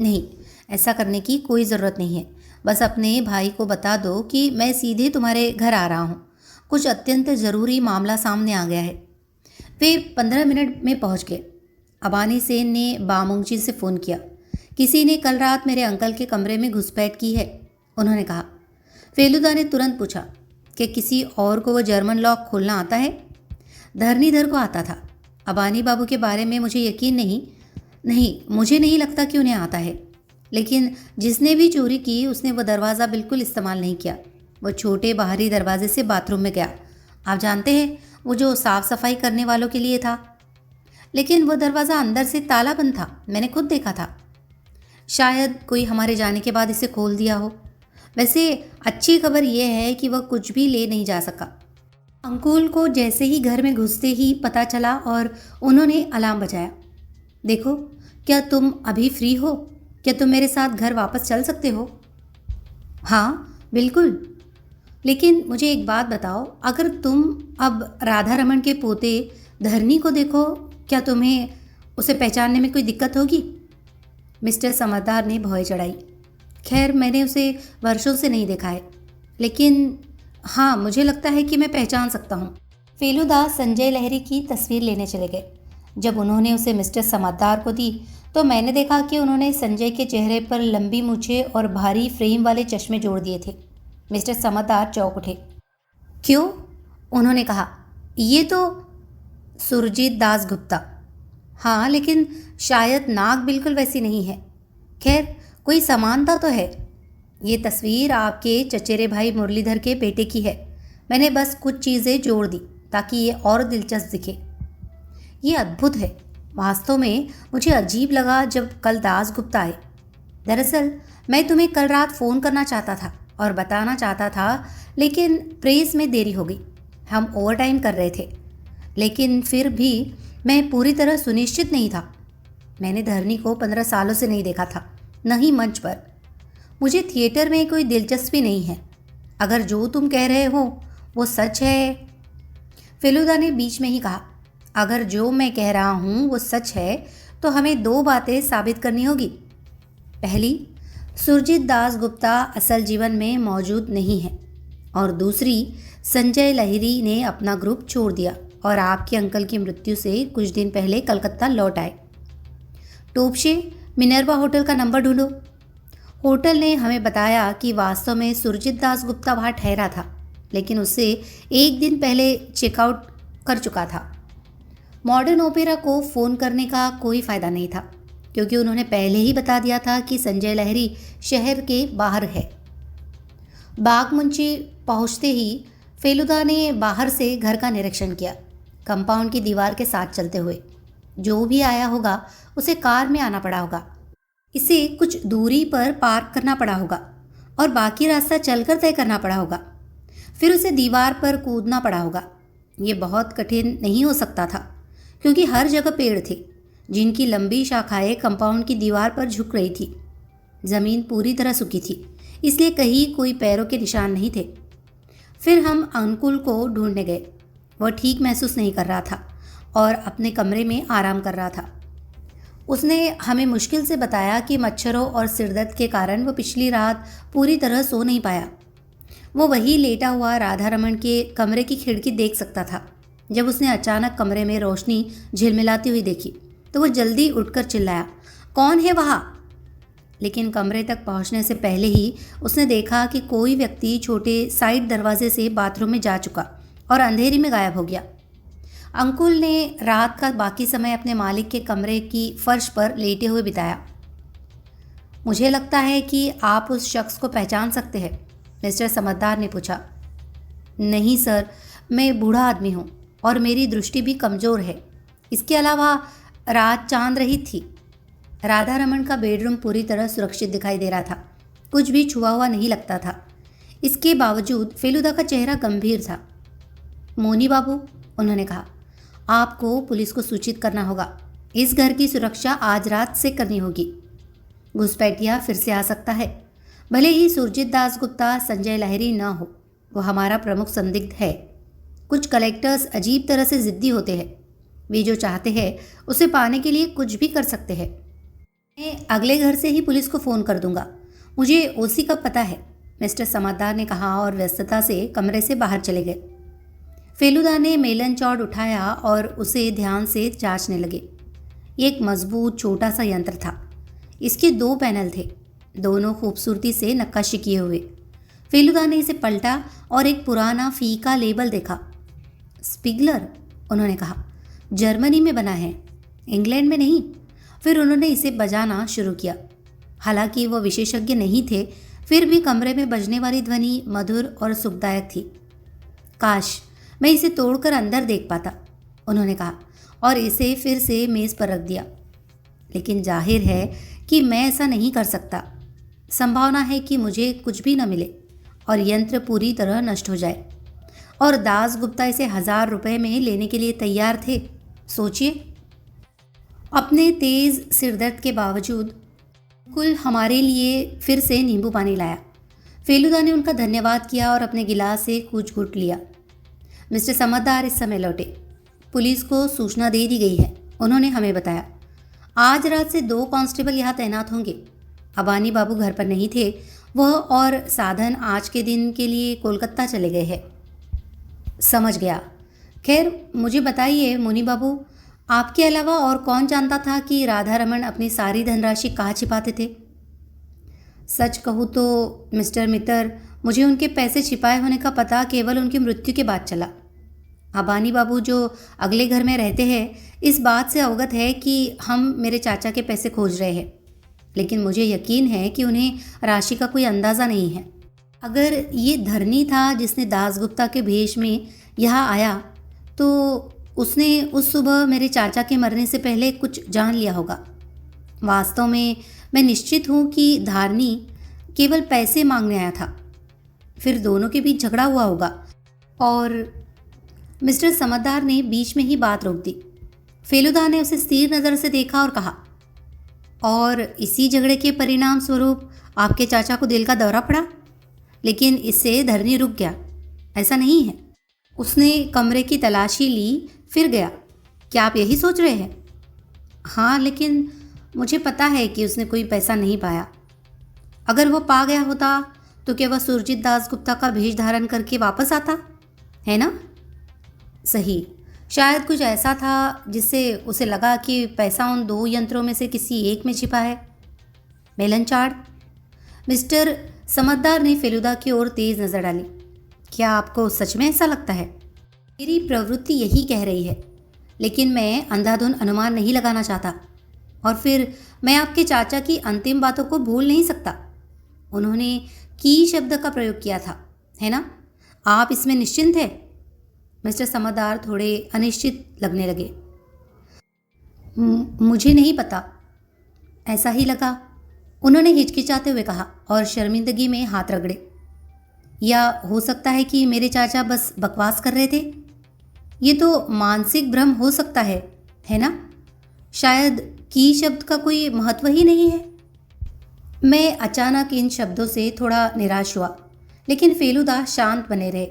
नहीं, ऐसा करने की कोई ज़रूरत नहीं है। बस अपने भाई को बता दो कि मैं सीधे तुम्हारे घर आ रहा हूँ। कुछ अत्यंत ज़रूरी मामला सामने आ गया है। वे 15 मिनट में पहुँच गए। अबानी सेन ने बामुंगजी से फ़ोन किया। किसी ने कल रात मेरे अंकल के कमरे में घुसपैठ की है, उन्होंने कहा। फेलुदा ने तुरंत पूछा कि किसी और को वो जर्मन लॉक खोलना आता है? धरणीधर को आता था। अबानी बाबू के बारे में मुझे यकीन नहीं, मुझे नहीं लगता कि उन्हें आता है। लेकिन जिसने भी चोरी की उसने वो दरवाज़ा बिल्कुल इस्तेमाल नहीं किया। वो छोटे बाहरी दरवाजे से बाथरूम में गया। आप जानते हैं, वो जो साफ़ सफाई करने वालों के लिए था। लेकिन वो दरवाज़ा अंदर से ताला बंद था, मैंने खुद देखा था। शायद कोई हमारे जाने के बाद इसे खोल दिया हो। वैसे अच्छी खबर यह है कि वह कुछ भी ले नहीं जा सका। अंकुल को जैसे ही घर में घुसते ही पता चला और उन्होंने अलार्म बजाया। देखो, क्या तुम अभी फ्री हो? क्या तुम मेरे साथ घर वापस चल सकते हो? हाँ, बिल्कुल। लेकिन मुझे एक बात बताओ, अगर तुम अब राधा रमन के पोते धरनी को देखो, क्या तुम्हें उसे पहचानने में कोई दिक्कत होगी? मिस्टर समझदार ने भौं चढ़ाई। खैर, मैंने उसे वर्षों से नहीं देखा है, लेकिन हाँ, मुझे लगता है कि मैं पहचान सकता हूँ। फेलुदा संजय लहरी की तस्वीर लेने चले गए। जब उन्होंने उसे मिस्टर समझदार को दी तो मैंने देखा कि उन्होंने संजय के चेहरे पर लंबी मूछें और भारी फ्रेम वाले चश्मे जोड़ दिए थे। मिस्टर समझदार चौंक उठे। क्यों? उन्होंने कहा। ये तो सुरजीत दास गुप्ता। हाँ, लेकिन शायद नाक बिल्कुल वैसी नहीं है। खैर, कोई समानता तो है। ये तस्वीर आपके चचेरे भाई मुरलीधर के बेटे की है। मैंने बस कुछ चीज़ें जोड़ दी ताकि ये और दिलचस्प दिखे। ये अद्भुत है। वास्तव में मुझे अजीब लगा जब कल दास गुप्ता आए। दरअसल मैं तुम्हें कल रात फ़ोन करना चाहता था और बताना चाहता था, लेकिन प्रेस में देरी हो गई। हम ओवर टाइम कर रहे थे, लेकिन फिर भी मैं पूरी तरह सुनिश्चित नहीं था। मैंने धरनी को 15 सालों से नहीं देखा था, न ही मंच पर। मुझे थिएटर में कोई दिलचस्पी नहीं है। अगर जो तुम कह रहे हो वो सच है। फेलुदा ने बीच में ही कहा, अगर जो मैं कह रहा हूँ वो सच है तो हमें 2 बातें साबित करनी होगी। पहली, सुरजीत दास गुप्ता असल जीवन में मौजूद नहीं है, और दूसरी, संजय लहिरी ने अपना ग्रुप छोड़ दिया और आपके अंकल की मृत्यु से कुछ दिन पहले कलकत्ता लौट आए। टोपशे, मिनर्वा होटल का नंबर ढूंढो। होटल ने हमें बताया कि वास्तव में सुरजीत दास गुप्ता वहाँ ठहरा था, लेकिन उससे एक दिन पहले चेकआउट कर चुका था। मॉडर्न ओपेरा को फ़ोन करने का कोई फ़ायदा नहीं था, क्योंकि उन्होंने पहले ही बता दिया था कि संजय लहरी शहर के बाहर है। बागमुंशी पहुंचते ही फेलुदा ने बाहर से घर का निरीक्षण किया, कंपाउंड की दीवार के साथ चलते हुए। जो भी आया होगा उसे कार में आना पड़ा होगा, इसे कुछ दूरी पर पार्क करना पड़ा होगा और बाकी रास्ता चलकर तय करना पड़ा होगा। फिर उसे दीवार पर कूदना पड़ा होगा। ये बहुत कठिन नहीं हो सकता था, क्योंकि हर जगह पेड़ थे जिनकी लंबी शाखाएं कंपाउंड की दीवार पर झुक रही थी। ज़मीन पूरी तरह सूखी थी, इसलिए कहीं कोई पैरों के निशान नहीं थे। फिर हम अंकुल को ढूंढने गए। वह ठीक महसूस नहीं कर रहा था और अपने कमरे में आराम कर रहा था। उसने हमें मुश्किल से बताया कि मच्छरों और सिरदर्द के कारण वो पिछली रात पूरी तरह सो नहीं पाया। वो वही लेटा हुआ राधा रमन के कमरे की खिड़की देख सकता था। जब उसने अचानक कमरे में रोशनी झिलमिलाती हुई देखी तो वो जल्दी उठकर चिल्लाया, कौन है वहाँ? लेकिन कमरे तक पहुँचने से पहले ही उसने देखा कि कोई व्यक्ति छोटे साइड दरवाजे से बाथरूम में जा चुका और अंधेरी में गायब हो गया। अंकुल ने रात का बाकी समय अपने मालिक के कमरे की फर्श पर लेटे हुए बिताया। मुझे लगता है कि आप उस शख्स को पहचान सकते हैं, मिस्टर समझदार ने पूछा। नहीं सर, मैं बूढ़ा आदमी हूँ और मेरी दृष्टि भी कमज़ोर है। इसके अलावा रात चांद रहित थी। राधा रमन का बेडरूम पूरी तरह सुरक्षित दिखाई दे रहा था, कुछ भी छुआ हुआ नहीं लगता था। इसके बावजूद फेलुदा का चेहरा गंभीर था। मोनी बाबू, उन्होंने कहा, आपको पुलिस को सूचित करना होगा। इस घर की सुरक्षा आज रात से करनी होगी। घुसपैठिया फिर से आ सकता है, भले ही सुरजीत दास गुप्ता संजय लहरी न हो। वो हमारा प्रमुख संदिग्ध है। कुछ कलेक्टर्स अजीब तरह से ज़िद्दी होते हैं। वे जो चाहते हैं उसे पाने के लिए कुछ भी कर सकते हैं। मैं अगले घर से ही पुलिस को फ़ोन कर दूंगा। मुझे ओसी का पता है, मिस्टर समझदार ने कहा और व्यस्तता से कमरे से बाहर चले गए। फेलुदा ने मेलन चौड़ उठाया और उसे ध्यान से जांचने लगे। ये एक मजबूत छोटा सा यंत्र था। इसके 2 पैनल थे, दोनों खूबसूरती से नक्काशी किए हुए। फेलुदा ने इसे पलटा और एक पुराना फीका लेबल देखा। स्पिगलर, उन्होंने कहा, जर्मनी में बना है, इंग्लैंड में नहीं। फिर उन्होंने इसे बजाना शुरू किया। हालांकि वो विशेषज्ञ नहीं थे, फिर भी कमरे में बजने वाली ध्वनि मधुर और सुखदायक थी। काश मैं इसे तोड़कर अंदर देख पाता, उन्होंने कहा और इसे फिर से मेज़ पर रख दिया। लेकिन जाहिर है कि मैं ऐसा नहीं कर सकता। संभावना है कि मुझे कुछ भी न मिले और यंत्र पूरी तरह नष्ट हो जाए। और दास गुप्ता इसे 1000 रुपये में लेने के लिए तैयार थे। सोचिए। अपने तेज सिरदर्द के बावजूद कुल हमारे लिए फिर से नींबू पानी लाया। फेलुदा ने उनका धन्यवाद किया और अपने गिलास से कुछ घुट लिया। मिस्टर समझदार इस समय लौटे। पुलिस को सूचना दे दी गई है, उन्होंने हमें बताया। आज रात से 2 कांस्टेबल यहाँ तैनात होंगे। अबानी बाबू घर पर नहीं थे, वह और साधन आज के दिन के लिए कोलकाता चले गए हैं। समझ गया। खैर मुझे बताइए मुनि बाबू, आपके अलावा और कौन जानता था कि राधा रमन अपनी सारी धनराशि कहाँ छिपाते थे? सच कहूँ तो मिस्टर मित्तर, मुझे उनके पैसे छिपाए होने का पता केवल उनकी मृत्यु के बाद चला। अबानी बाबू जो अगले घर में रहते हैं इस बात से अवगत है कि हम मेरे चाचा के पैसे खोज रहे हैं, लेकिन मुझे यकीन है कि उन्हें राशि का कोई अंदाज़ा नहीं है। अगर ये धरनी था जिसने दासगुप्ता के भेष में यहाँ आया तो उसने उस सुबह मेरे चाचा के मरने से पहले कुछ जान लिया होगा। वास्तव में मैं निश्चित हूँ कि धारनी केवल पैसे मांगने आया था। फिर दोनों के बीच झगड़ा हुआ होगा। और मिस्टर समझदार ने बीच में ही बात रोक दी। फेलुदा ने उसे स्थिर नज़र से देखा और कहा, और इसी झगड़े के परिणाम स्वरूप आपके चाचा को दिल का दौरा पड़ा। लेकिन इससे धरनी रुक गया, ऐसा नहीं है? उसने कमरे की तलाशी ली, फिर गया। क्या आप यही सोच रहे हैं? हाँ, लेकिन मुझे पता है कि उसने कोई पैसा नहीं पाया। अगर वो पा गया होता तो क्या वह सुरजीत दासगुप्ता का भेष धारण करके वापस आता, है ना? सही, शायद कुछ ऐसा था जिससे उसे लगा कि पैसा उन 2 यंत्रों में से किसी एक में छिपा है। मेलनचाड़, मिस्टर समझदार ने फेलुदा की ओर तेज नज़र डाली। क्या आपको सच में ऐसा लगता है? मेरी प्रवृत्ति यही कह रही है, लेकिन मैं अंधाधुंध अनुमान नहीं लगाना चाहता। और फिर मैं आपके चाचा की अंतिम बातों को भूल नहीं सकता। उन्होंने की शब्द का प्रयोग किया था, है ना? आप इसमें निश्चिंत हैं? मिस्टर समझदार थोड़े अनिश्चित लगने लगे। मुझे नहीं पता, ऐसा ही लगा, उन्होंने हिचकिचाते हुए कहा और शर्मिंदगी में हाथ रगड़े। या हो सकता है कि मेरे चाचा बस बकवास कर रहे थे। ये तो मानसिक भ्रम हो सकता है ना? शायद की शब्द का कोई महत्व ही नहीं है। मैं अचानक इन शब्दों से थोड़ा निराश हुआ, लेकिन फेलुदा शांत बने रहे।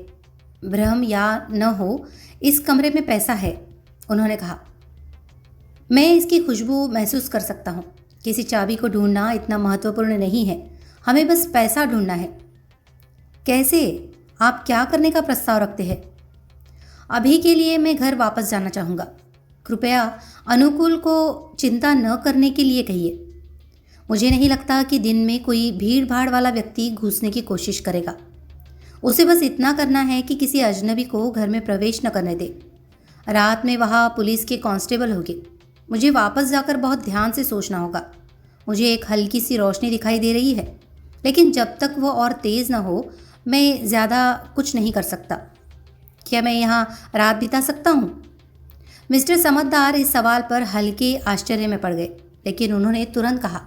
भ्रम या न हो, इस कमरे में पैसा है, उन्होंने कहा। मैं इसकी खुशबू महसूस कर सकता हूँ। किसी चाबी को ढूंढना इतना महत्वपूर्ण नहीं है, हमें बस पैसा ढूंढना है। कैसे? आप क्या करने का प्रस्ताव रखते हैं? अभी के लिए मैं घर वापस जाना चाहूँगा। कृपया अनुकूल को चिंता न करने के लिए कहिए। मुझे नहीं लगता कि दिन में कोई भीड़ भाड़ वाला व्यक्ति घुसने की कोशिश करेगा। उसे बस इतना करना है कि किसी अजनबी को घर में प्रवेश न करने दे। रात में वहाँ पुलिस के कांस्टेबल होंगे। मुझे वापस जाकर बहुत ध्यान से सोचना होगा। मुझे एक हल्की सी रोशनी दिखाई दे रही है, लेकिन जब तक वो और तेज़ न हो मैं ज़्यादा कुछ नहीं कर सकता। क्या मैं यहाँ रात बिता सकता हूँ? मिस्टर समझदार इस सवाल पर हल्के आश्चर्य में पड़ गए, लेकिन उन्होंने तुरंत कहा,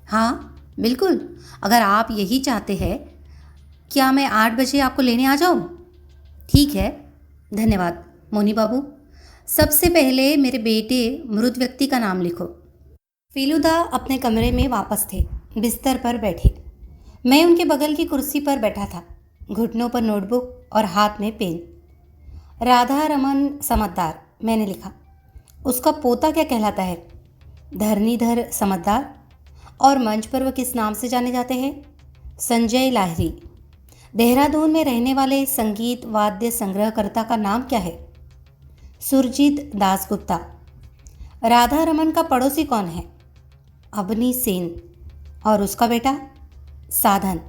हाँ बिल्कुल, अगर आप यही चाहते हैं। क्या मैं 8 बजे आपको लेने आ जाऊँ? ठीक है, धन्यवाद मोनी बाबू। सबसे पहले मेरे बेटे मृत व्यक्ति का नाम लिखो। फेलुदा अपने कमरे में वापस थे, बिस्तर पर बैठे। मैं उनके बगल की कुर्सी पर बैठा था, घुटनों पर नोटबुक, और हाथ में पेन। राधा रमन समझदार, मैंने लिखा। उसका पोता क्या कहलाता है? धरणीधर समझदार। और मंच पर वह किस नाम से जाने जाते हैं? संजय लाहिरी। देहरादून में रहने वाले संगीत वाद्य संग्रहकर्ता का नाम क्या है? सुरजीत दासगुप्ता। राधा रमन का पड़ोसी कौन है? अबनी सेन। और उसका बेटा? साधन।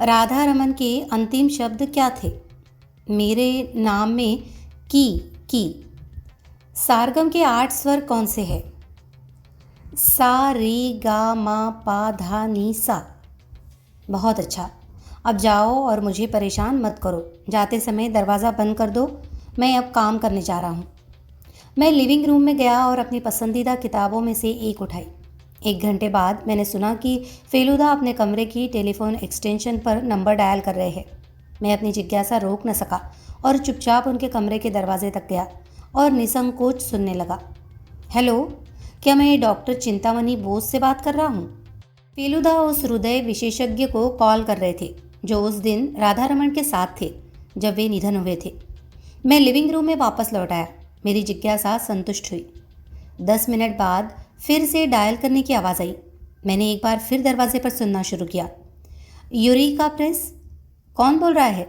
राधा रमन के अंतिम शब्द क्या थे? मेरे नाम में की। सारगम के 8 स्वर कौन से हैं? सा रे गा मा पा धा नी सा। बहुत अच्छा। अब जाओ और मुझे परेशान मत करो। जाते समय दरवाज़ा बंद कर दो। मैं अब काम करने जा रहा हूँ। मैं लिविंग रूम में गया और अपनी पसंदीदा किताबों में से एक उठाई। 1 घंटे बाद मैंने सुना कि फेलुदा अपने कमरे की टेलीफोन एक्सटेंशन पर नंबर डायल कर रहे हैं। मैं अपनी जिज्ञासा रोक न सका और चुपचाप उनके कमरे के दरवाजे तक गया और निसंकोच सुनने लगा। हेलो, क्या मैं डॉक्टर चिंतामणि बोस से बात कर रहा हूँ? फेलुदा उस हृदय विशेषज्ञ को कॉल कर रहे थे जो उस दिन राधा रमन के साथ थे जब वे निधन हुए थे। मैं लिविंग रूम में वापस लौट आया। मेरी जिज्ञासा संतुष्ट हुई। 10 मिनट बाद फिर से डायल करने की आवाज़ आई। मैंने एक बार फिर दरवाजे पर सुनना शुरू किया। Eureka press? कौन बोल रहा है?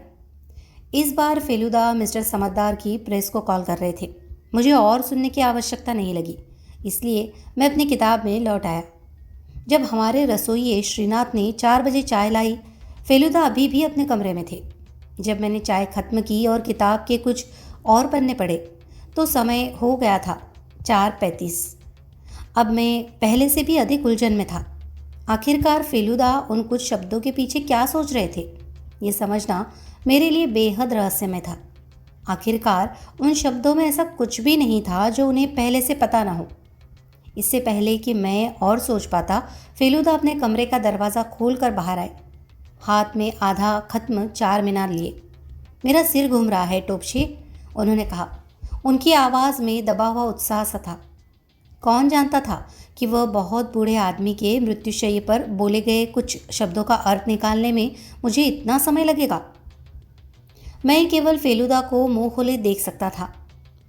इस बार फेलुदा मिस्टर समझदार की प्रेस को कॉल कर रहे थे। मुझे और सुनने की आवश्यकता नहीं लगी, इसलिए मैं अपनी किताब में लौट आया। जब हमारे रसोइये श्रीनाथ ने 4 बजे चाय लाई, फेलुदा अभी भी अपने कमरे में थे। जब मैंने चाय खत्म की और किताब के कुछ और पन्ने पढ़े तो समय हो गया था 4:35। अब मैं पहले से भी अधिक उलझन में था। आखिरकार फेलुदा उन कुछ शब्दों के पीछे क्या सोच रहे थे, ये समझना मेरे लिए बेहद रहस्यमय था। आखिरकार उन शब्दों में ऐसा कुछ भी नहीं था जो उन्हें पहले से पता ना हो। इससे पहले कि मैं और सोच पाता, फेलुदा अपने कमरे का दरवाज़ा खोलकर बाहर आए, हाथ में आधा खत्म चार मीनार लिए। मेरा सिर घूम रहा है टोपशे, उन्होंने कहा। उनकी आवाज़ में दबा हुआ उत्साह सा था। कौन जानता था कि वह बहुत बूढ़े आदमी के मृत्युशय्या पर बोले गए कुछ शब्दों का अर्थ निकालने में मुझे इतना समय लगेगा। मैं केवल फेलुदा को मुंह खोले देख सकता था।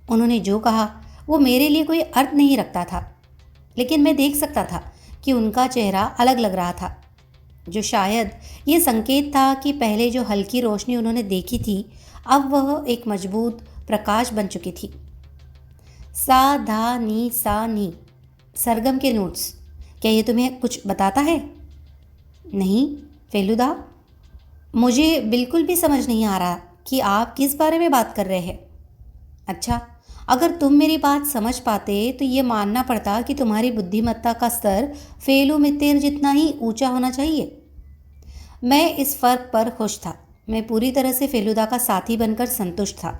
उन्होंने जो कहा वो मेरे लिए कोई अर्थ नहीं रखता था, लेकिन मैं देख सकता था कि उनका चेहरा अलग लग रहा था, जो शायद ये संकेत था कि पहले जो हल्की रोशनी उन्होंने देखी थी अब वह एक मजबूत प्रकाश बन चुकी थी। सा धा नी सा नी, सरगम के नोट्स, क्या ये तुम्हें कुछ बताता है? नहीं फेलुदा, मुझे बिल्कुल भी समझ नहीं आ रहा कि आप किस बारे में बात कर रहे हैं। अच्छा, अगर तुम मेरी बात समझ पाते तो ये मानना पड़ता कि तुम्हारी बुद्धिमत्ता का स्तर फेलू मित्तेर जितना ही ऊंचा होना चाहिए। मैं इस फर्क पर खुश था। मैं पूरी तरह से फेलुदा का साथी बनकर संतुष्ट था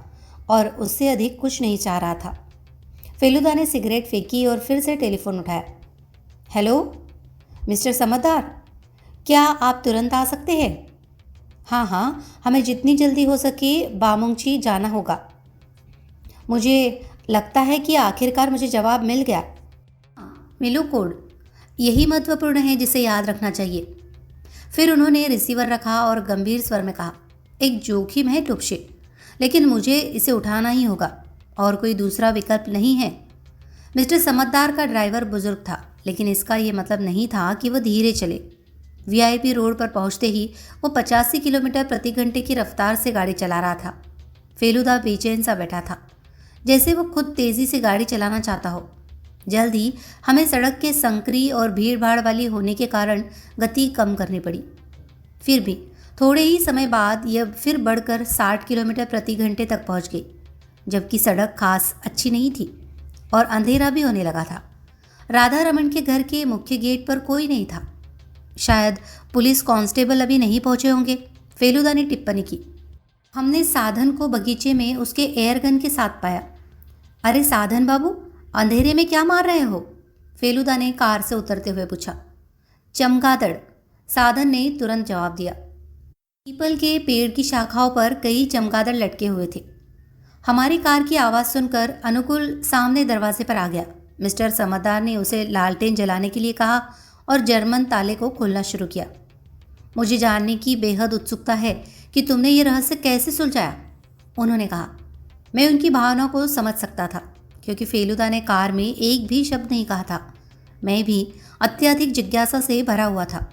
और उससे अधिक कुछ नहीं चाह रहा था। फेलुदा ने सिगरेट फेंकी और फिर से टेलीफोन उठाया। हेलो मिस्टर समझदार, क्या आप तुरंत आ सकते हैं? हाँ, हमें जितनी जल्दी हो सके बामुंगची जाना होगा। मुझे लगता है कि आखिरकार मुझे जवाब मिल गया। मिलो कोड, यही महत्वपूर्ण है जिसे याद रखना चाहिए। फिर उन्होंने रिसीवर रखा और गंभीर स्वर में कहा, एक जोखिम है टुपशे, लेकिन मुझे इसे उठाना ही होगा और कोई दूसरा विकल्प नहीं है। मिस्टर समझदार का ड्राइवर बुजुर्ग था, लेकिन इसका यह मतलब नहीं था कि वह धीरे चले। वीआईपी रोड पर पहुंचते ही वो 85 किलोमीटर प्रति घंटे की रफ्तार से गाड़ी चला रहा था। फेलुदा बेचैन सा बैठा था, जैसे वो खुद तेज़ी से गाड़ी चलाना चाहता हो। जल्द ही हमें सड़क के संकरी और भीड़ भाड़ वाली होने के कारण गति कम करनी पड़ी। फिर भी थोड़े ही समय बाद यह फिर बढ़कर 60 किलोमीटर प्रति घंटे तक पहुंच गई, जबकि सड़क खास अच्छी नहीं थी और अंधेरा भी होने लगा था। राधा रमन के घर के मुख्य गेट पर कोई नहीं था। शायद पुलिस कांस्टेबल अभी नहीं पहुंचे होंगे, फेलुदा ने टिप्पणी की। हमने साधन को बगीचे में उसके एयरगन के साथ पाया। अरे साधन बाबू, अंधेरे में क्या मार रहे हो? फेलुदा ने कार से उतरते हुए पूछा। चमगादड़, साधन ने तुरंत जवाब दिया। पीपल के पेड़ की शाखाओं पर कई चमगादड़ लटके हुए थे। हमारी कार की आवाज़ सुनकर अनुकूल सामने दरवाजे पर आ गया। मिस्टर समझदार ने उसे लालटेन जलाने के लिए कहा और जर्मन ताले को खोलना शुरू किया। मुझे जानने की बेहद उत्सुकता है कि तुमने ये रहस्य कैसे सुलझाया। उन्होंने कहा। मैं उनकी भावनाओं को समझ सकता था, क्योंकि फेलुदा ने कार में एक भी शब्द नहीं कहा था। मैं भी अत्यधिक जिज्ञासा से भरा हुआ था।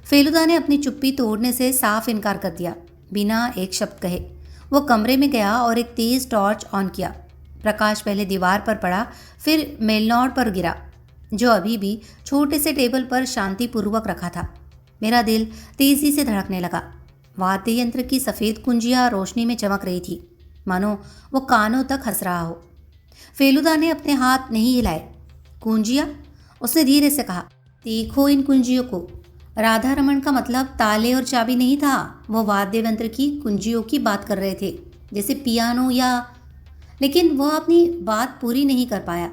फेलुदा ने अपनी चुप्पी तोड़ने से साफ इनकार कर दिया। बिना एक शब्द कहे वो कमरे में गया और एक तेज टॉर्च ऑन किया। प्रकाश पहले दीवार पर पड़ा, फिर मेलनॉड पर गिरा, जो अभी भी छोटे से टेबल पर शांतिपूर्वक रखा था। मेरा दिल तेजी से धड़कने लगा। वाद्य यंत्र की सफ़ेद कुंजियाँ रोशनी में चमक रही थी, मानो वो कानों तक हंस रहा हो। फेलुदा ने अपने हाथ नहीं हिलाए। कुंजियाँ? उसने धीरे से कहा। देखो इन कुंजियों को। राधा रमन का मतलब ताले और चाबी नहीं था, वो वाद्य यंत्र की कुंजियों की बात कर रहे थे, जैसे पियानो या। लेकिन वह अपनी बात पूरी नहीं कर पाया।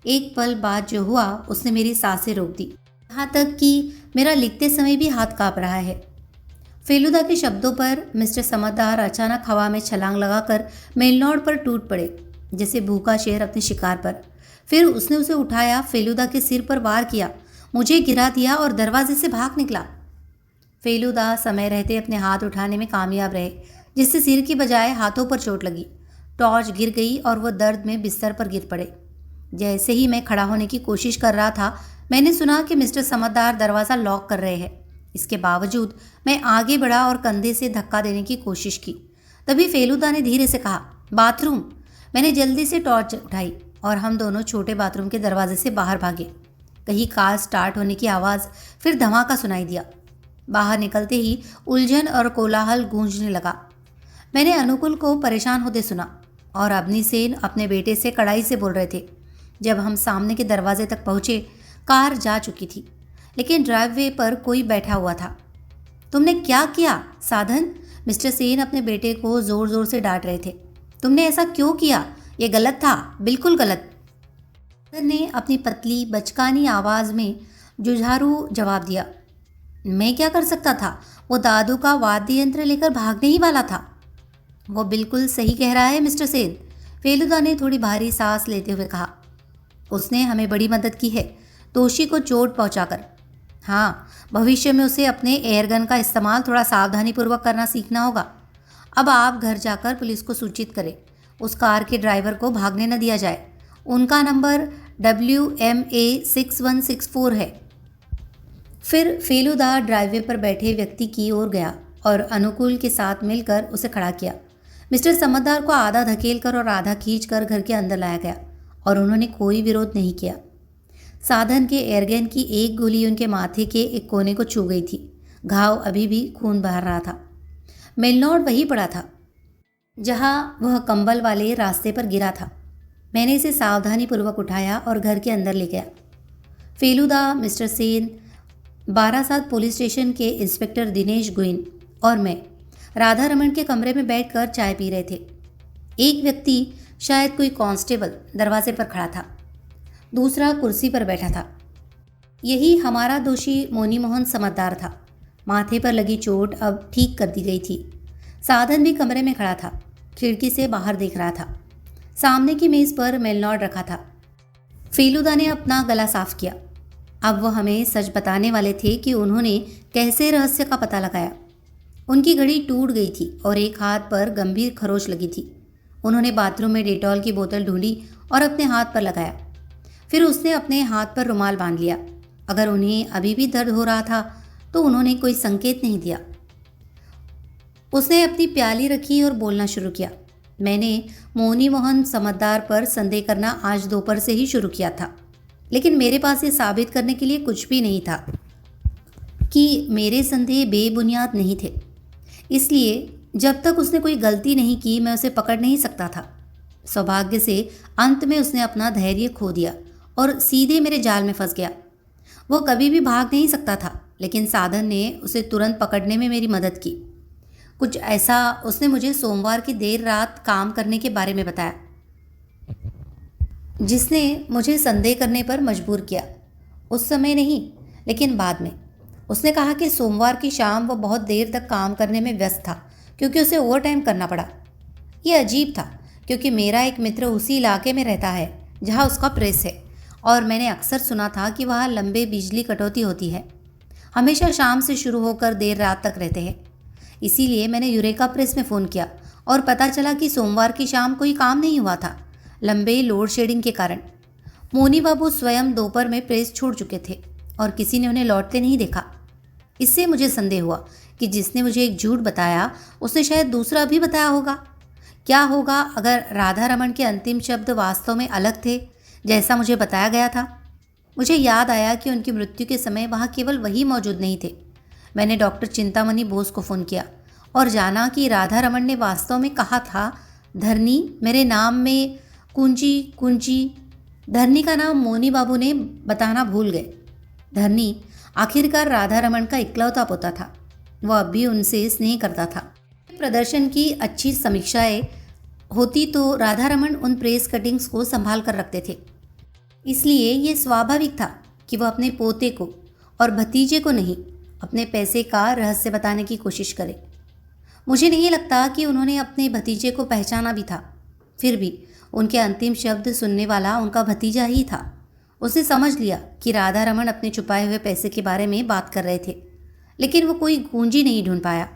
एक पल बाद जो हुआ उसने मेरी सांसें रोक दी, यहाँ तक कि मेरा लिखते समय भी हाथ काँप रहा है। फेलुदा के शब्दों पर मिस्टर समझदार अचानक हवा में छलांग लगाकर मेलनॉड पर टूट पड़े, जैसे भूखा शेर अपने शिकार पर। फिर उसने उसे उठाया, फेलुदा के सिर पर वार किया, मुझे गिरा दिया और दरवाजे से भाग निकला। फेलुदा समय रहते अपने हाथ उठाने में कामयाब रहे, जिससे सिर की बजाय हाथों पर चोट लगी। टॉर्च गिर गई और वह दर्द में बिस्तर पर गिर पड़े। जैसे ही मैं खड़ा होने की कोशिश कर रहा था, मैंने सुना कि मिस्टर समझदार दरवाज़ा लॉक कर रहे हैं। इसके बावजूद मैं आगे बढ़ा और कंधे से धक्का देने की कोशिश की। तभी फेलुदा ने धीरे से कहा, बाथरूम। मैंने जल्दी से टॉर्च उठाई और हम दोनों छोटे बाथरूम के दरवाजे से बाहर भागे। कहीं कार स्टार्ट होने की आवाज़, फिर धमाका सुनाई दिया। बाहर निकलते ही उलझन और कोलाहल गूंजने लगा। मैंने अनुकुल को परेशान होते सुना और अग्निसेन अपने बेटे से कड़ाई से बोल रहे थे। जब हम सामने के दरवाजे तक पहुंचे, कार जा चुकी थी, लेकिन ड्राइववे पर कोई बैठा हुआ था। तुमने क्या किया साधन? मिस्टर सेन अपने बेटे को ज़ोर ज़ोर से डांट रहे थे। तुमने ऐसा क्यों किया? ये गलत था, बिल्कुल गलत। साधन ने अपनी पतली बचकानी आवाज़ में जुझारू जवाब दिया। मैं क्या कर सकता था? वो दादू का वाद्य यंत्र लेकर भागने ही वाला था। वो बिल्कुल सही कह रहा है मिस्टर सेन, फेलुदा ने थोड़ी भारी सांस लेते हुए कहा। उसने हमें बड़ी मदद की है, दोषी को चोट पहुंचाकर। हाँ, भविष्य में उसे अपने एयरगन का इस्तेमाल थोड़ा सावधानीपूर्वक करना सीखना होगा। अब आप घर जाकर पुलिस को सूचित करें। उस कार के ड्राइवर को भागने न दिया जाए। उनका नंबर WMA 6164 है। फिर फेलुदा ड्राइववे पर बैठे व्यक्ति की ओर गया और अनुकूल के साथ मिलकर उसे खड़ा किया। मिस्टर समझदार को आधा धकेलकर और आधा खींचकर घर के अंदर लाया गया और उन्होंने कोई विरोध नहीं किया। साधन के एयरगन की एक गोली उनके माथे के एक कोने को छू गई थी। घाव अभी भी खून बह रहा था। मेलनॉड वहीं पड़ा था जहां वह कंबल वाले रास्ते पर गिरा था। मैंने इसे सावधानीपूर्वक उठाया और घर के अंदर ले गया। Feluda, mister Sen, 12/7 police station के इंस्पेक्टर दिनेश गुइन और मैं राधा रमन के कमरे में बैठकर चाय पी रहे थे। एक व्यक्ति, शायद कोई कांस्टेबल, दरवाजे पर खड़ा था। दूसरा कुर्सी पर बैठा था। यही हमारा दोषी मोनी मोहन समझदार था। माथे पर लगी चोट अब ठीक कर दी गई थी। साधन भी कमरे में खड़ा था, खिड़की से बाहर देख रहा था। सामने की मेज़ पर मेलनॉड रखा था। फेलुदा ने अपना गला साफ किया। अब वह हमें सच बताने वाले थे कि उन्होंने कैसे रहस्य का पता लगाया। उनकी घड़ी टूट गई थी और एक हाथ पर गंभीर खरोंच लगी थी। उन्होंने बाथरूम में डेटॉल की बोतल ढूंढी और अपने हाथ पर लगाया। फिर उसने अपने हाथ पर रुमाल बांध लिया। अगर उन्हें अभी भी दर्द हो रहा था तो उन्होंने कोई संकेत नहीं दिया। उसने अपनी प्याली रखी और बोलना शुरू किया। मैंने मोनी मोहन समझदार पर संदेह करना आज दोपहर से ही शुरू किया था, लेकिन मेरे पास ये साबित करने के लिए कुछ भी नहीं था कि मेरे संदेह बेबुनियाद नहीं थे। इसलिए जब तक उसने कोई गलती नहीं की, मैं उसे पकड़ नहीं सकता था। सौभाग्य से अंत में उसने अपना धैर्य खो दिया और सीधे मेरे जाल में फंस गया। वो कभी भी भाग नहीं सकता था, लेकिन साधन ने उसे तुरंत पकड़ने में मेरी मदद की। कुछ ऐसा उसने मुझे सोमवार की देर रात काम करने के बारे में बताया, जिसने मुझे संदेह करने पर मजबूर किया। उस समय नहीं, लेकिन बाद में। उसने कहा कि सोमवार की शाम वो बहुत देर तक काम करने में व्यस्त था क्योंकि उसे ओवर टाइम करना पड़ा। ये अजीब था क्योंकि मेरा एक मित्र उसी इलाके में रहता है जहाँ उसका प्रेस है, और मैंने अक्सर सुना था कि वहाँ लंबे बिजली कटौती होती है। हमेशा शाम से शुरू होकर देर रात तक रहते हैं। इसीलिए मैंने यूरेका प्रेस में फ़ोन किया और पता चला कि सोमवार की शाम कोई काम नहीं हुआ था, लंबे लोड शेडिंग के कारण। मोनी बाबू स्वयं दोपहर में प्रेस छोड़ चुके थे और किसी ने उन्हें लौटते नहीं देखा। इससे मुझे संदेह हुआ कि जिसने मुझे एक झूठ बताया उसने शायद दूसरा भी बताया होगा। क्या होगा अगर राधा रमन के अंतिम शब्द वास्तव में अलग थे, जैसा मुझे बताया गया था। मुझे याद आया कि उनकी मृत्यु के समय वहाँ केवल वही मौजूद नहीं थे। मैंने डॉक्टर चिंतामणि बोस को फ़ोन किया और जाना कि राधा रमन ने वास्तव में कहा था, धरनी मेरे नाम में कुंजी कुंजी। धरनी का नाम मोनी बाबू ने बताना भूल गए। धरनी आखिरकार राधा रमन का इकलौता पोता था। वह अब भी उनसे स्नेह करता था। प्रदर्शन की अच्छी समीक्षाएं होती तो राधा रमन उन प्रेस कटिंग्स को संभाल कर रखते थे। इसलिए ये स्वाभाविक था कि वह अपने पोते को और भतीजे को नहीं, अपने पैसे का रहस्य बताने की कोशिश करे। मुझे नहीं लगता कि उन्होंने अपने भतीजे को पहचाना भी था। फिर भी उनके अंतिम शब्द सुनने वाला उनका भतीजा ही था। उसने समझ लिया कि राधा रमन अपने छुपाए हुए पैसे के बारे में बात कर रहे थे, लेकिन वो कोई कुंजी नहीं ढूंढ पाया।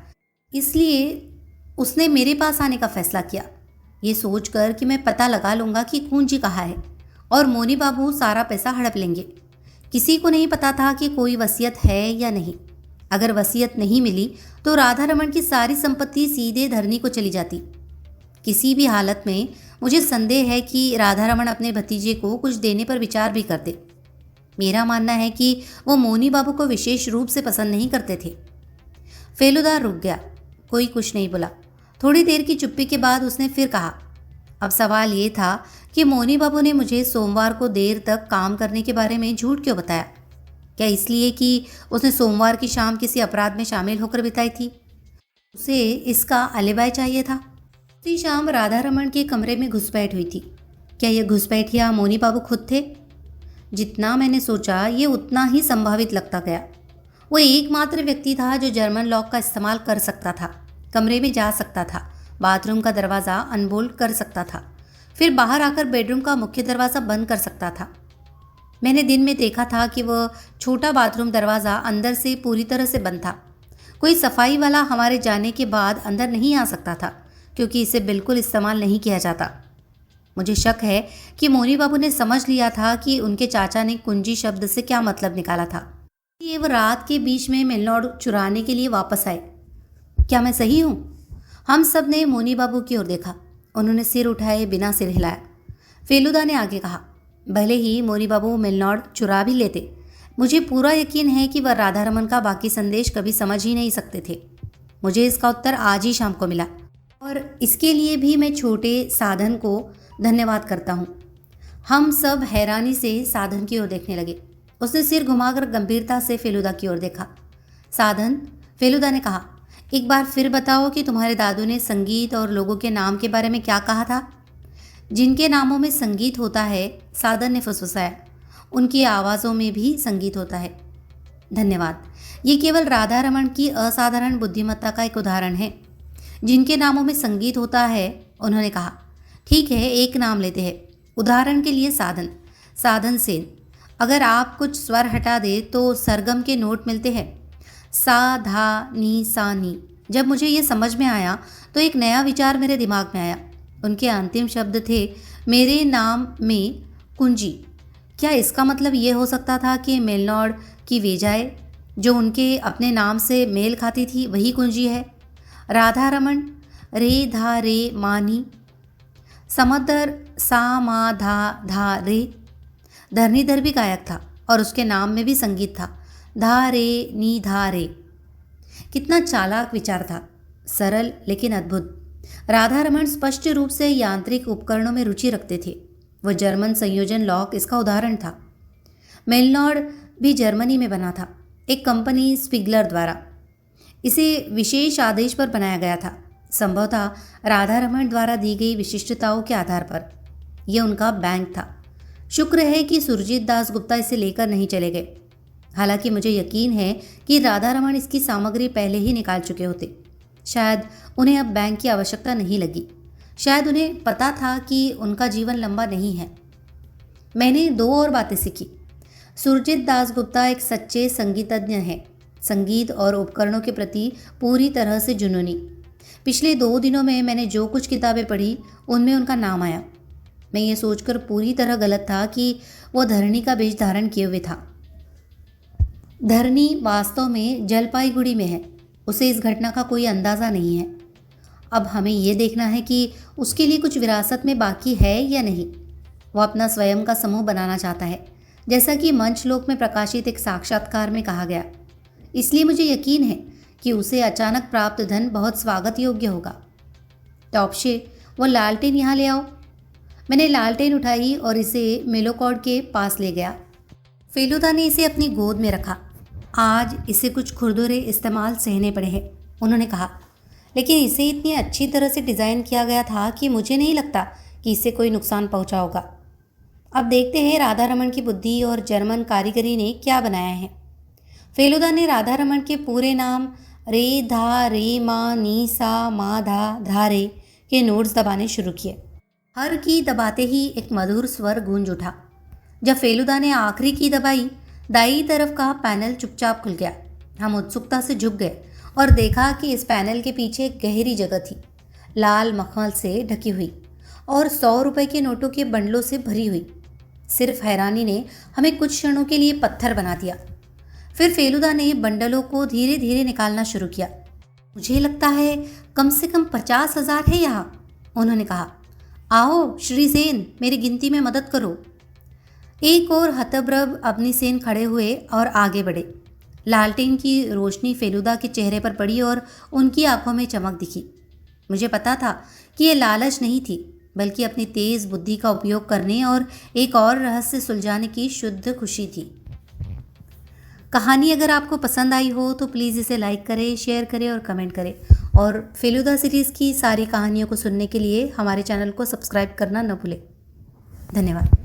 इसलिए उसने मेरे पास आने का फैसला किया, ये सोचकर कि मैं पता लगा लूँगा कि कुंजी कहाँ है और मोनी बाबू सारा पैसा हड़प लेंगे। किसी को नहीं पता था कि कोई वसीयत है या नहीं। अगर वसीयत नहीं मिली तो राधा रमन की सारी संपत्ति सीधे धरनी को चली जाती। किसी भी हालत में मुझे संदेह है कि राधा रमन अपने भतीजे को कुछ देने पर विचार भी करते। मेरा मानना है कि वो मोनी बाबू को विशेष रूप से पसंद नहीं करते थे। फेलुदा रुक गया, कोई कुछ नहीं बोला। थोड़ी देर की चुप्पी के बाद उसने फिर कहा, अब सवाल ये था कि मोनी बाबू ने मुझे सोमवार को देर तक काम करने के बारे में झूठ क्यों बताया? क्या इसलिए कि उसने सोमवार की शाम किसी अपराध में शामिल होकर बिताई थी? उसे इसका अलिबाई चाहिए था। उसी शाम राधा रमन के कमरे में घुसपैठ हुई थी। क्या यह घुसपैठिया मोनी बाबू खुद थे? जितना मैंने सोचा ये उतना ही संभावित लगता गया। वो एकमात्र व्यक्ति था जो जर्मन लॉक का इस्तेमाल कर सकता था, कमरे में जा सकता था, बाथरूम का दरवाज़ा अनबोल्ट कर सकता था, फिर बाहर आकर बेडरूम का मुख्य दरवाज़ा बंद कर सकता था। मैंने दिन में देखा था कि वह छोटा बाथरूम दरवाज़ा अंदर से पूरी तरह से बंद था। कोई सफाई वाला हमारे जाने के बाद अंदर नहीं आ सकता था, क्योंकि इसे बिल्कुल इस्तेमाल नहीं किया जाता। मुझे शक है कि मोनी बाबू ने समझ लिया था कि उनके चाचा ने कुंजी शब्द से क्या मतलब निकाला था। ये वो रात के बीच में मेलनॉर्ड चुराने के लिए वापस आए। क्या मैं सही हूँ? हम सब ने मोनी बाबू की ओर देखा। उन्होंने सिर उठाए बिना सिर हिलाया। फेलुदा ने आगे कहा, भले ही मोनी बाबू मेलनॉर्ड चुरा भी लेते, मुझे पूरा यकीन है कि वह राधा रमन का बाकी संदेश कभी समझ ही नहीं सकते थे। मुझे इसका उत्तर आज ही शाम को मिला और इसके लिए भी मैं छोटे साधन को धन्यवाद करता हूँ। हम सब हैरानी से साधन की ओर देखने लगे। उसने सिर घुमाकर गंभीरता से फेलुदा की ओर देखा। साधन, फेलुदा ने कहा, एक बार फिर बताओ कि तुम्हारे दादू ने संगीत और लोगों के नाम के बारे में क्या कहा था? जिनके नामों में संगीत होता है, साधन ने फुसफुसाया, उनकी आवाज़ों में भी संगीत होता है। धन्यवाद। ये केवल राधा रमन की असाधारण बुद्धिमत्ता का एक उदाहरण है। जिनके नामों में संगीत होता है, उन्होंने कहा। ठीक है, एक नाम लेते हैं। उदाहरण के लिए साधन, साधन सेन। अगर आप कुछ स्वर हटा दे तो सरगम के नोट मिलते हैं, सा धा नी सा नी। जब मुझे ये समझ में आया तो एक नया विचार मेरे दिमाग में आया। उनके अंतिम शब्द थे, मेरे नाम में कुंजी। क्या इसका मतलब ये हो सकता था कि मेलनॉर्ड की वेजाए जो उनके अपने नाम से मेल खाती थी वही कुंजी है? राधा रमन, रे धा रे मानी, समदर सा मा धा धा रे। धरनीधर भी गायक था और उसके नाम में भी संगीत था, धा रे नी धा रे। कितना चालाक विचार था, सरल लेकिन अद्भुत। राधा रमन स्पष्ट रूप से यांत्रिक उपकरणों में रुचि रखते थे। वह जर्मन संयोजन लॉक इसका उदाहरण था। मेलनॉर्ड भी जर्मनी में बना था, एक कंपनी स्पिगलर द्वारा। इसे विशेष आदेश पर बनाया गया था, संभवतः राधा रमन द्वारा दी गई विशिष्टताओं के आधार पर। यह उनका बैंक था। शुक्र है कि सुरजीत दास गुप्ता इसे लेकर नहीं चले गए। हालांकि मुझे यकीन है कि राधा रमन इसकी सामग्री पहले ही निकाल चुके होते। शायद उन्हें अब बैंक की आवश्यकता नहीं लगी। शायद उन्हें पता था कि उनका जीवन लंबा नहीं है। मैंने दो और बातें सीखी। सुरजीत दास गुप्ता एक सच्चे संगीतज्ञ हैं। संगीत और उपकरणों के प्रति पूरी तरह से जुनूनी। पिछले 2 दिनों में मैंने जो कुछ किताबें पढ़ी उनमें उनका नाम आया। मैं ये सोचकर पूरी तरह गलत था कि वो धरणी का वेश धारण किए हुए था। धरणी वास्तव में जलपाईगुड़ी में है। उसे इस घटना का कोई अंदाज़ा नहीं है। अब हमें ये देखना है कि उसके लिए कुछ विरासत में बाकी है या नहीं। वो अपना स्वयं का समूह बनाना चाहता है, जैसा कि मंचलोक में प्रकाशित एक साक्षात्कार में कहा गया। इसलिए मुझे यकीन है कि उसे अचानक प्राप्त धन बहुत स्वागत योग्य होगा। टॉपशे, वो लालटेन यहाँ ले आओ। मैंने लालटेन उठाई और इसे मेलोकॉर्ड के पास ले गया। फेलुदा ने इसे अपनी गोद में रखा। आज इसे कुछ खुरदुरे इस्तेमाल सहने पड़े हैं, उन्होंने कहा, लेकिन इसे इतनी अच्छी तरह से डिज़ाइन किया गया था कि मुझे नहीं लगता कि इसे कोई नुकसान पहुंचा होगा। अब देखते हैं राधा रमन की बुद्धि और जर्मन कारीगरी ने क्या बनाया है। फेलुदा ने राधा रमन के पूरे नाम रे धा रे मा नी सा मा धा धा रे के नोट्स दबाने शुरू किए। हर की दबाते ही एक मधुर स्वर गूंज उठा। जब फेलुदा ने आखिरी की दबाई, दाईं तरफ का पैनल चुपचाप खुल गया। हम उत्सुकता से झुक गए और देखा कि इस पैनल के पीछे एक गहरी जगह थी, लाल मखमल से ढकी हुई और 100 रुपए के नोटों के बंडलों से भरी हुई। सिर्फ हैरानी ने हमें कुछ क्षणों के लिए पत्थर बना दिया। फिर फेलुदा ने बंडलों को धीरे धीरे निकालना शुरू किया। मुझे लगता है कम से कम 50,000 है यहाँ, उन्होंने कहा। आओ श्री सेन, मेरी गिनती में मदद करो। एक और हतप्रभ अग्निसेन खड़े हुए और आगे बढ़े। लालटेन की रोशनी फेलुदा के चेहरे पर पड़ी और उनकी आंखों में चमक दिखी। मुझे पता था कि ये लालच नहीं थी, बल्कि अपनी तेज बुद्धि का उपयोग करने और एक और रहस्य सुलझाने की शुद्ध खुशी थी। कहानी अगर आपको पसंद आई हो तो प्लीज़ इसे लाइक करें, शेयर करें और कमेंट करें। और फेलुदा सीरीज़ की सारी कहानियों को सुनने के लिए हमारे चैनल को सब्सक्राइब करना न भूलें। धन्यवाद।